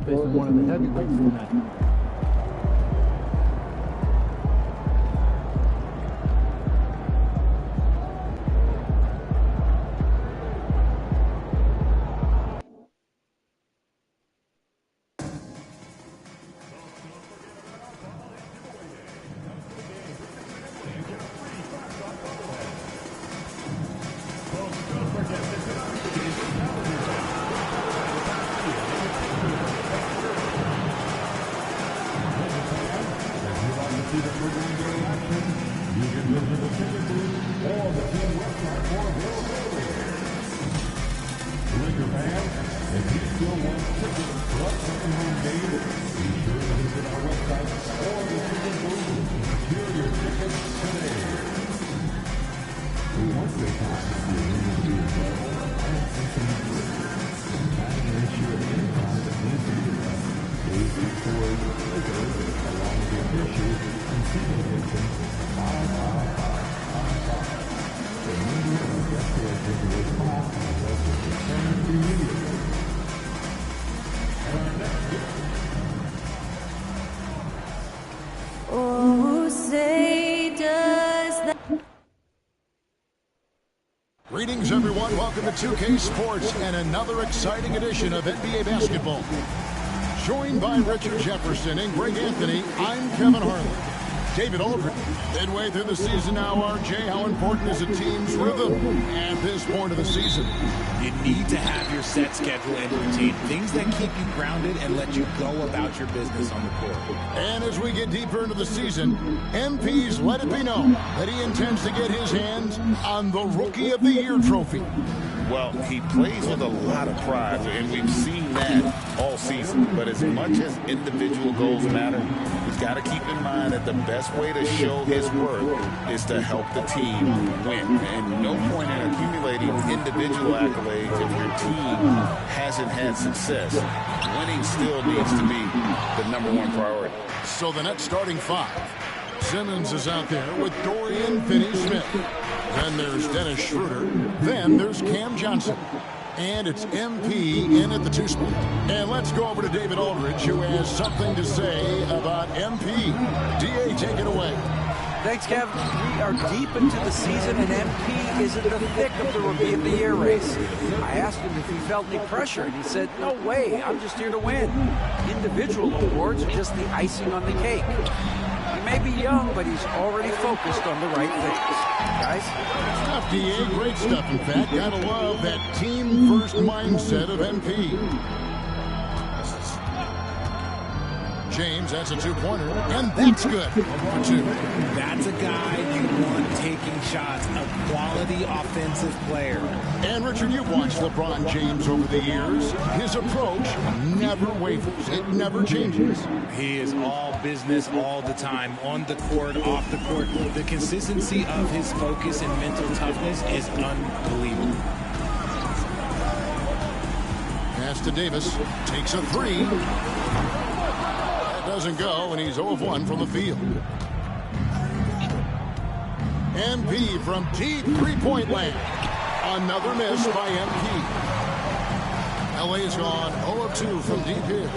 Facing one of the heavyweights tonight. Greetings, everyone. Welcome to 2K Sports and another exciting edition of NBA basketball. Joined by Richard Jefferson and Greg Anthony, I'm Kevin Harlan. David Aldridge. Midway through the season now, RJ, how important is a team's rhythm at this point of the season? You need to have your set schedule and routine, things that keep you grounded and let you go about your business on the court. And as we get deeper into the season, MP's let it be known that he intends to get his hands on the Rookie of the Year trophy. Well, he plays with a lot of pride, and we've seen that all season. But as much as individual goals matter, he's got to keep in mind that the best way to show his worth is to help the team win. And no point in accumulating individual accolades if your team hasn't had success. Winning still needs to be the #1 priority. So the Nets starting 5. Simmons is out there with Dorian Finney-Smith. Then there's Dennis Schroeder. Then there's Cam Johnson. And it's MP in at the 2 spot. And let's go over to David Aldridge, who has something to say about MP. D.A., take it away. Thanks, Kev. We are deep into the season, and MP is in the thick of the Rookie of the Year race. I asked him if he felt any pressure, and he said, no way, I'm just here to win. Individual awards are just the icing on the cake. He may be young, but he's already focused on the right things. Guys? Stuff, D.A. Great stuff, in fact. Gotta love that team-first mindset of MP. James, that's a 2-pointer, and that's good for 2. That's a guy you want taking shots, a quality offensive player. And Richard, you've watched LeBron James over the years. His approach never wavers. It never changes. He is all business all the time, on the court, off the court. The consistency of his focus and mental toughness is unbelievable. Pass to Davis, takes a 3. Doesn't go, and he's 0 of 1 from the field. MP from deep 3-point land. Another miss by MP. LA's gone 0 of 2 from deep here.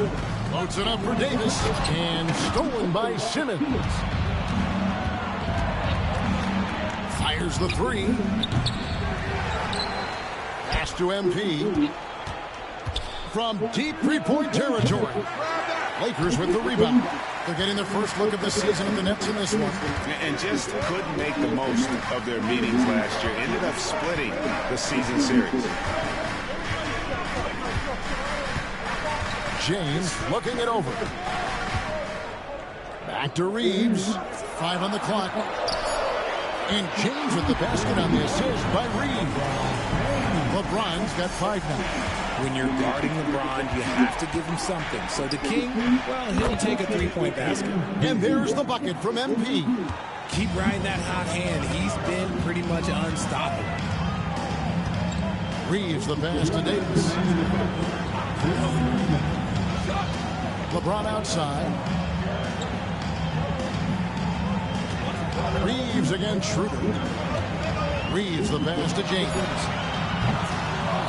Floats it up for Davis, and stolen by Simmons. Fires the 3. Pass to MP. From deep 3-point territory. Lakers with the rebound. They're getting their first look of the season at the Nets in this one. And just couldn't make the most of their meetings last year. Ended up splitting the season series. James looking it over. Back to Reeves. 5 on the clock. And James with the basket on the assist by Reeves. LeBron's got 5 now. When you're guarding LeBron, you have to give him something. So the King, well, he'll take a 3-point basket. And there's the bucket from MP. Keep riding that hot hand. He's been pretty much unstoppable. Reeves the pass to Davis. LeBron outside. Reeves against Schroeder. Reeves the pass to James.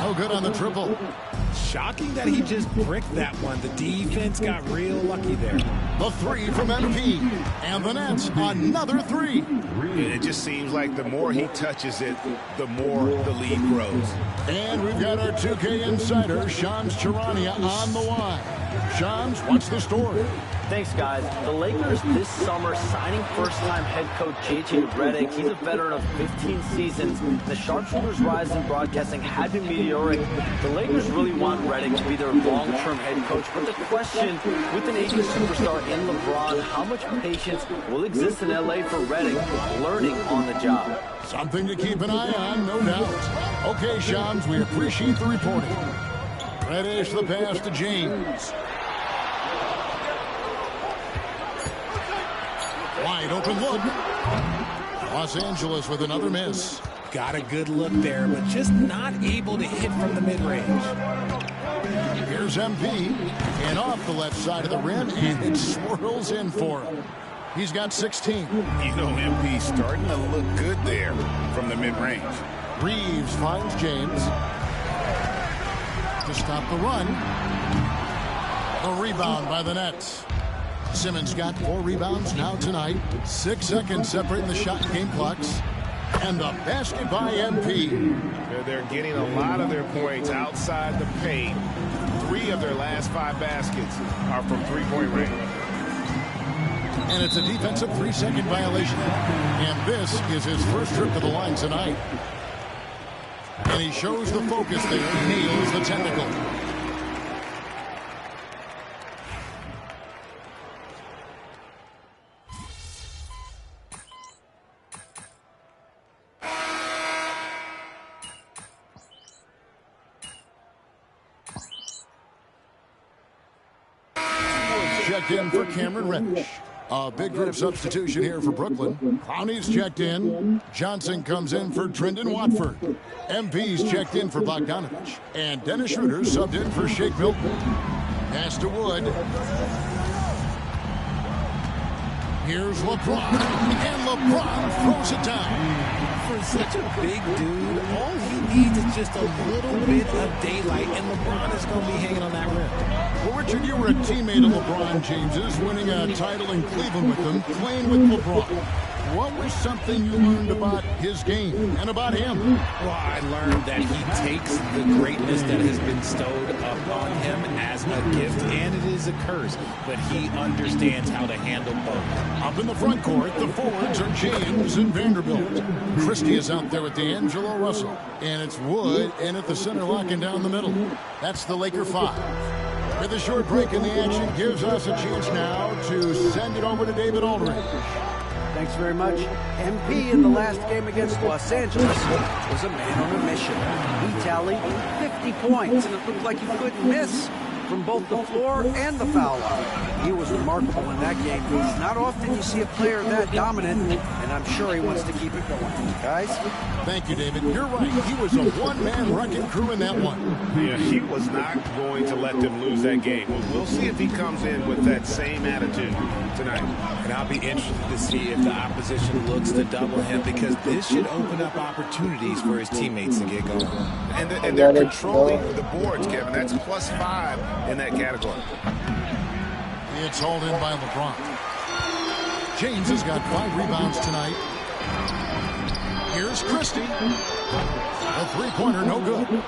Oh, good on the triple. Shocking that he just bricked that one. The defense got real lucky there. The 3 from MP. And the Nets, another 3. It just seems like the more he touches it, the more the lead grows. And we've got our 2K insider, Shams Charania, on the line. Shams, what's the story? Thanks, guys. The Lakers this summer signing first-time head coach J.J. Redick. He's a veteran of 15 seasons. The sharpshooter's rise in broadcasting had been meteoric. The Lakers really want Redick to be their long-term head coach. But the question, with an aging superstar in LeBron, how much patience will exist in L.A. for Redick learning on the job? Something to keep an eye on, no doubt. Okay, Shams, we appreciate the reporting. Reddish the pass to James. Wide open look. Los Angeles with another miss. Got a good look there, but just not able to hit from the mid-range. Here's MP. And off the left side of the rim, and it swirls in for him. He's got 16. You know, MP's starting to look good there from the mid-range. Reeves finds James. To stop the run. The rebound by the Nets. Simmons got 4 rebounds now tonight. 6 seconds separating the shot and game clocks. And the basket by MP. They're getting a lot of their points outside the paint. 3 of their last 5 baskets are from 3-point range. And it's a defensive 3-second violation. And this is his first trip to the line tonight. And he shows the focus there, nails the technical. Checked in for Cameron Reddish. A big group substitution here for Brooklyn. Clowney's checked in. Johnson comes in for Trendon Watford. MP's checked in for Bogdanovich. And Dennis Schroeder subbed in for Shake Milton. Pass to Wood. Here's LeBron. And LeBron throws it down. For such a big dude, all he needs is just a little bit of daylight, and LeBron is going to be hanging on that rim. Well, Richard, you were a teammate of LeBron James's, winning a title in Cleveland with him, playing with LeBron. What was something you learned about his game and about him? Well, I learned that he takes the greatness that has been bestowed upon him as a gift, and it is a curse, but he understands how to handle both. Up in the front court, the forwards are James and Vanderbilt. Christie is out there with D'Angelo Russell. And it's Wood in at the center, locking down the middle. That's the Laker 5. With a short break in the action, gives us a chance now to send it over to David Aldridge. Thanks very much. MP in the last game against Los Angeles was a man on a mission. He tallied 50 points, and it looked like he couldn't miss from both the floor and the foul line. He was remarkable in that game. It's not often you see a player that dominant, and I'm sure he wants to keep it going. Guys? Thank you, David. You're right. He was a one-man wrecking crew in that one. Yeah, he was not going to let them lose that game. We'll see if he comes in with that same attitude tonight. And I'll be interested to see if the opposition looks to double him, because this should open up opportunities for his teammates to get going. And they're controlling the boards, Kevin. That's +5 in that category. It's hauled in by LeBron. James has got 5 rebounds tonight. Here's Christie. A three-pointer, no good.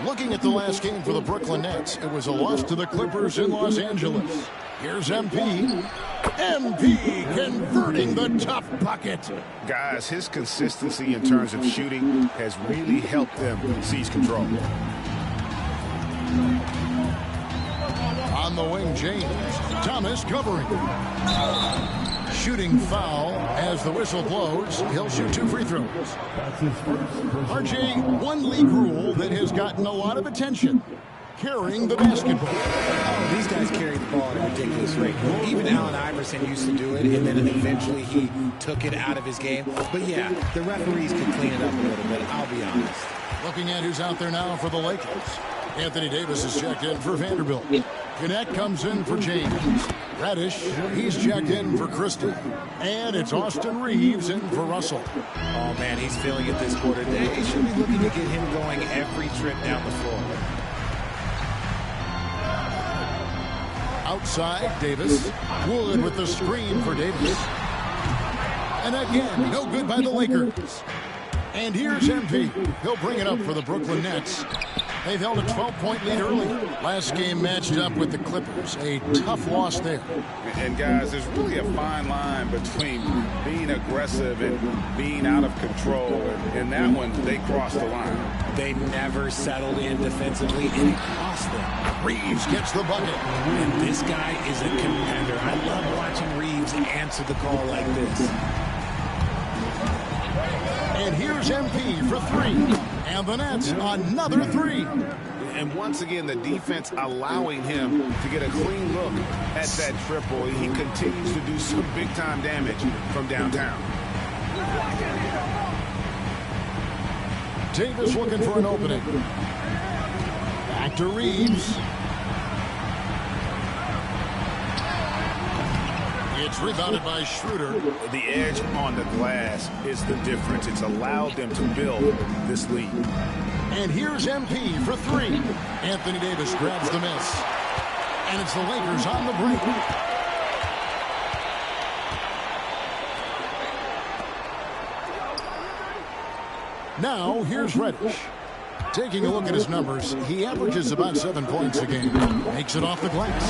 Looking at the last game for the Brooklyn Nets, it was a loss to the Clippers in Los Angeles. Here's MP. MP converting the tough bucket. Guys, his consistency in terms of shooting has really helped them seize control. On the wing, James. Thomas covering. Shooting foul as the whistle blows. He'll shoot 2 free throws. RJ, one league rule that has gotten a lot of attention. Carrying the basketball. Oh, these guys carry the ball at a ridiculous rate. Even Allen Iverson used to do it, and then eventually he took it out of his game. But yeah, the referees could clean it up a little bit, I'll be honest. Looking at who's out there now for the Lakers. Anthony Davis is checked in for Vanderbilt. Gannett comes in for James. Reddish, he's checked in for Christie. And it's Austin Reeves in for Russell. Oh, man, he's feeling it this quarter. They should be looking to get him going every trip down the floor. Outside, Davis. Wood with the screen for Davis. And again, no good by the Lakers. And here's MP. He'll bring it up for the Brooklyn Nets. They've held a 12-point lead early. Last game matched up with the Clippers. A tough loss there. And guys, there's really a fine line between being aggressive and being out of control. And that one, they crossed the line. They never settled in defensively, and it cost them. Reeves gets the bucket. And this guy is a contender. I love watching Reeves answer the call like this. And here's MP for 3. And the Nets, another 3. And once again, the defense allowing him to get a clean look at that triple. He continues to do some big-time damage from downtown. Davis looking for an opening. Back to Reeves. It's rebounded by Schroeder. The edge on the glass is the difference. It's allowed them to build this lead. And here's MP for 3. Anthony Davis grabs the miss. And it's the Lakers on the break. Now, here's Reddish. Taking a look at his numbers, he averages about 7 points a game. Makes it off the glass.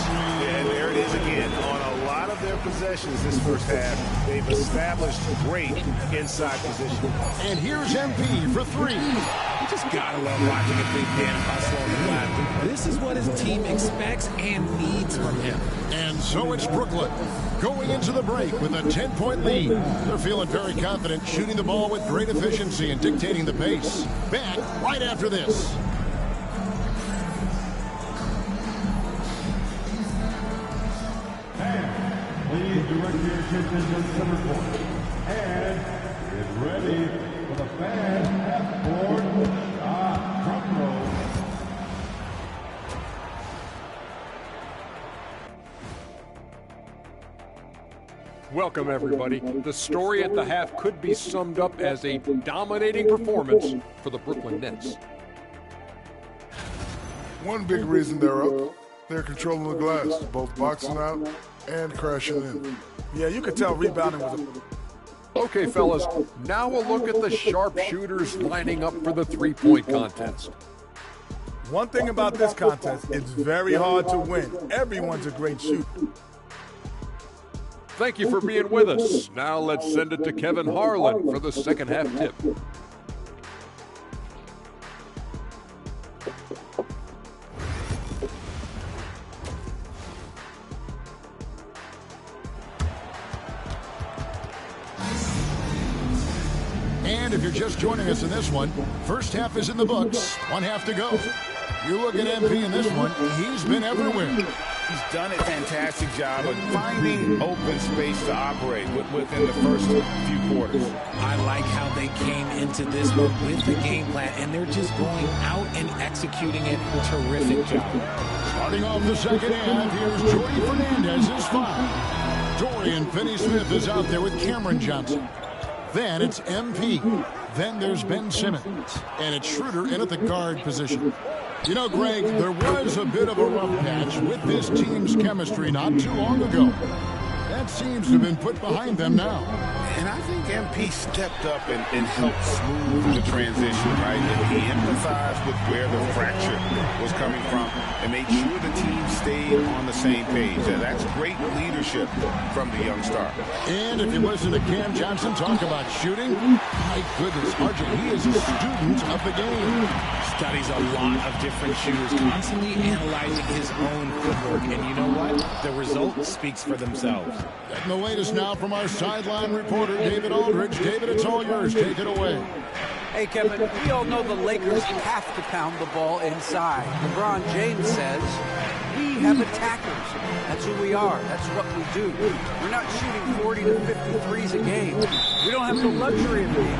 And there it is again. On a lot of of their possessions this first half. They've established great inside position. And here's MP for three. You just gotta love watching a big man hustle on the glass. This is what his team expects and needs from him. And so it's Brooklyn going into the break with a 10-point lead. They're feeling very confident, shooting the ball with great efficiency and dictating the pace. Back right after this. Please direct your attention to center court. And get ready for the fast half-court shot. Front row. Welcome, everybody. The story at the half could be summed up as a dominating performance for the Brooklyn Nets. One big reason they're up, they're controlling the glass, both boxing out and crashing in. Yeah, you could tell rebounding was a... Okay, fellas, now a look at the sharpshooters lining up for the three-point contest. One thing about this contest, it's very hard to win. Everyone's a great shooter. Thank you for being with us. Now let's send it to Kevin Harlan for the second half tip. And if you're just joining us in this one, first half is in the books. One half to go. You look at MP in this one, he's been everywhere. He's done a fantastic job of finding open space to operate within the first few quarters. I like how they came into this one with the game plan, and they're just going out and executing it. Terrific job. Starting off the second half, here's Jordy Fernandez's foul. Dorian Finney-Smith is out there with Cameron Johnson. Then it's MP. Then there's Ben Simmons. And it's Schroeder in at the guard position. You know, Greg, there was a bit of a rough patch with this team's chemistry not too long ago. That seems to have been put behind them now. And I think MP stepped up and helped smooth the transition, right? And he empathized with where the fracture was coming from and made sure the team stayed on the same page. And that's great leadership from the young star. And if you listen to Cam Johnson talk about shooting, my goodness, RJ, he is a student of the game. Studies a lot of different shooters, constantly analyzing his own footwork. And you know what? The result speaks for themselves. And the latest now from our sideline reporter, David Aldridge. David, it's all yours. Take it away. Hey, Kevin, we all know the Lakers have to pound the ball inside. LeBron James says, we have attackers. That's who we are. That's what we do. We're not shooting 40 to 53s a game. We don't have the luxury of being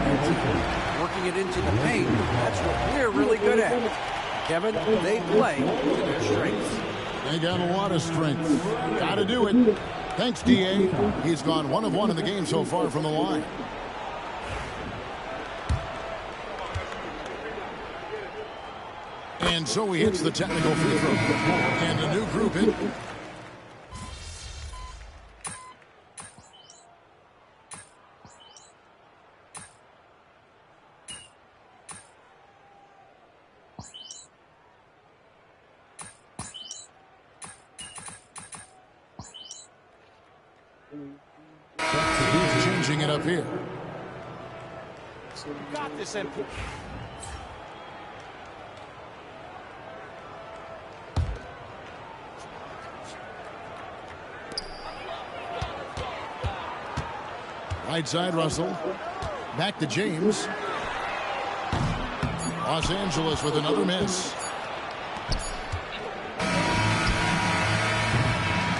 working it into the paint. That's what we're really good at. Kevin, they play to their strengths. They got a lot of strength. Got to do it. Thanks, D.A. He's gone 1 of 1 in the game so far from the line. And so he hits the technical free throw. And a new group in. He's changing it up here. Got this, MP. Right side, Russell. Back to James. Los Angeles with another miss.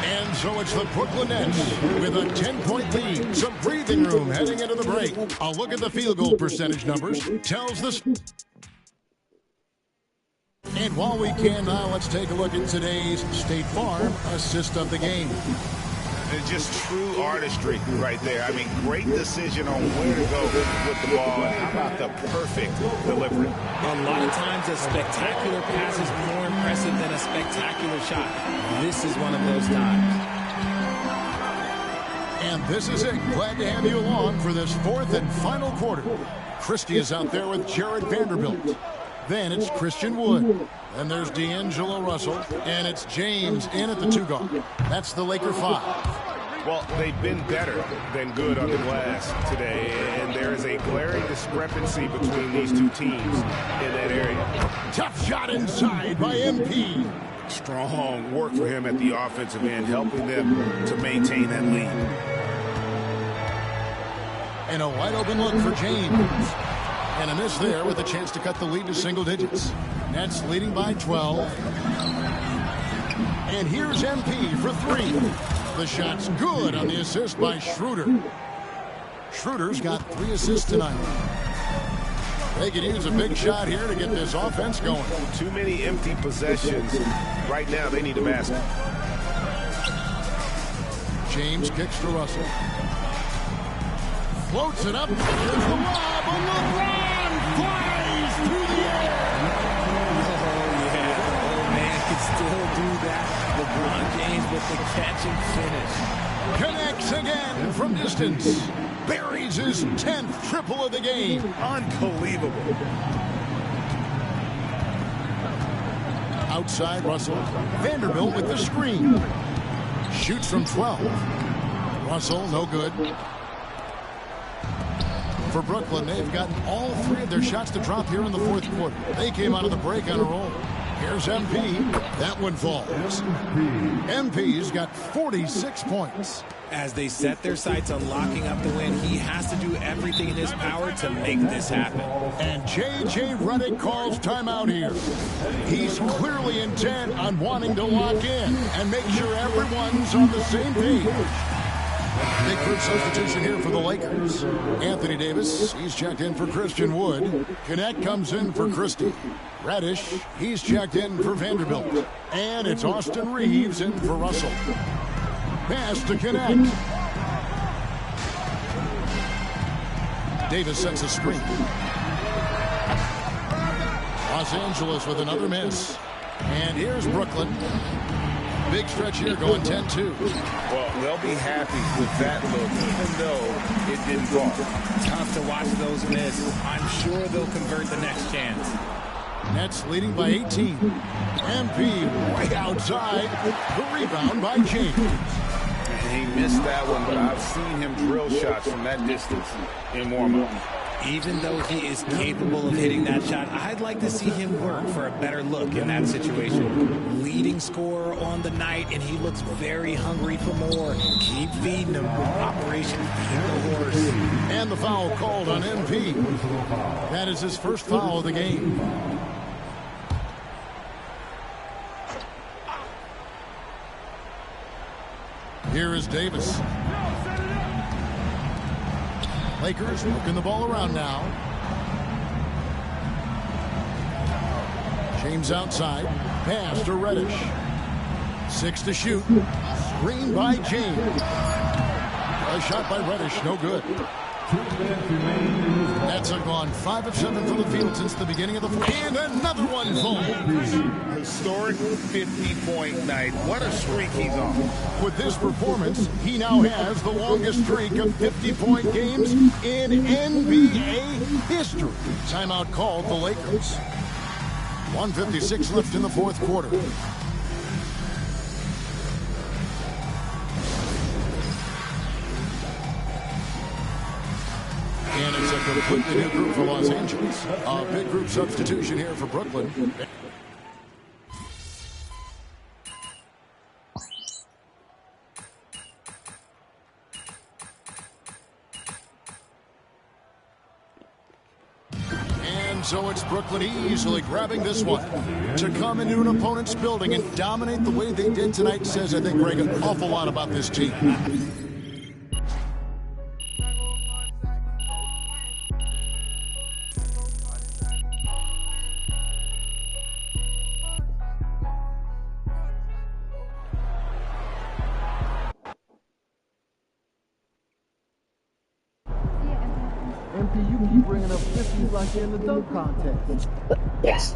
And so it's the Brooklyn Nets with a 10-point lead. Some breathing room heading into the break. A look at the field goal percentage numbers tells us. And while we can now, let's take a look at today's State Farm assist of the game. It's just true artistry right there. I mean, great decision on where to go with the ball. And how about the perfect delivery? A lot of times a spectacular pass is more impressive than a spectacular shot. This is one of those times. And this is it. Glad to have you along for this fourth and final quarter. Christie is out there with Jared Vanderbilt. Then it's Christian Wood. Then there's D'Angelo Russell. And it's James in at the 2 guard. That's the Laker 5. Well, they've been better than good on the glass today, and there is a glaring discrepancy between these two teams in that area. Tough shot inside by MP. Strong work for him at the offensive end, helping them to maintain that lead. And a wide open look for James. And a miss there with a chance to cut the lead to single digits. Nets leading by 12. And here's MP for 3. The shot's good on the assist by Schroeder. Schroeder's got 3 assists tonight. They could use a big shot here to get this offense going. Too many empty possessions. Right now, they need a basket. James kicks to Russell. Floats it up. Here's the lob. And LeBron flies through the air. Oh, yeah. Oh, man, can still do that. LeBron James with the catch and finish. Connects again from distance. Buries his 10th triple of the game. Unbelievable. Outside Russell. Vanderbilt with the screen. Shoots from 12. Russell, no good. For Brooklyn, they've gotten all 3 of their shots to drop here in the fourth quarter. They came out of the break on a roll. Here's MP. That one falls. MP's got 46 points. As they set their sights on locking up the win, he has to do everything in his power to make this happen. And J.J. Redick calls timeout here. He's clearly intent on wanting to lock in and make sure everyone's on the same page. Big group substitution here for the Lakers. Anthony Davis, he's checked in for Christian Wood. Connect comes in for Christie. Reddish, he's checked in for Vanderbilt. And it's Austin Reeves in for Russell. Pass to Connect. Davis sets a screen. Los Angeles with another miss. And here's Brooklyn. Big stretch here going 10-2. Well, they'll be happy with that look, even though it didn't fall. Tough to watch those miss. I'm sure they'll convert the next chance. Nets leading by 18. MP way outside. The rebound by James. He missed that one, but I've seen him drill shots from that distance in warm-up. Even though he is capable of hitting that shot, I'd like to see him work for a better look in that situation. Leading scorer on the night, and he looks very hungry for more. Keep feeding him. Operation Feed the Horse. And the foul called on MP. That is his first foul of the game. Here is Davis. Lakers working the ball around now. James outside. Pass to Reddish. 6 to shoot. Screen by James. A shot by Reddish, no good. Nets have gone 5 of 7 from the field since the beginning of the fourth. And another one falls. Historic 50-point night. What a streak he's on. With this performance, he now has the longest streak of 50-point games in NBA history. Timeout called the Lakers. 1:56 left in the fourth quarter. And it's a completely new group for Los Angeles. A big group substitution here for Brooklyn. And so it's Brooklyn easily grabbing this one. To come into an opponent's building and dominate the way they did tonight says, I think, Greg, an awful lot about this team. MP, you keep bringing up 50s like you're in the dunk contest. Yes.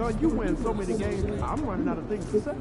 Son, you win so many games, I'm running out of things to say.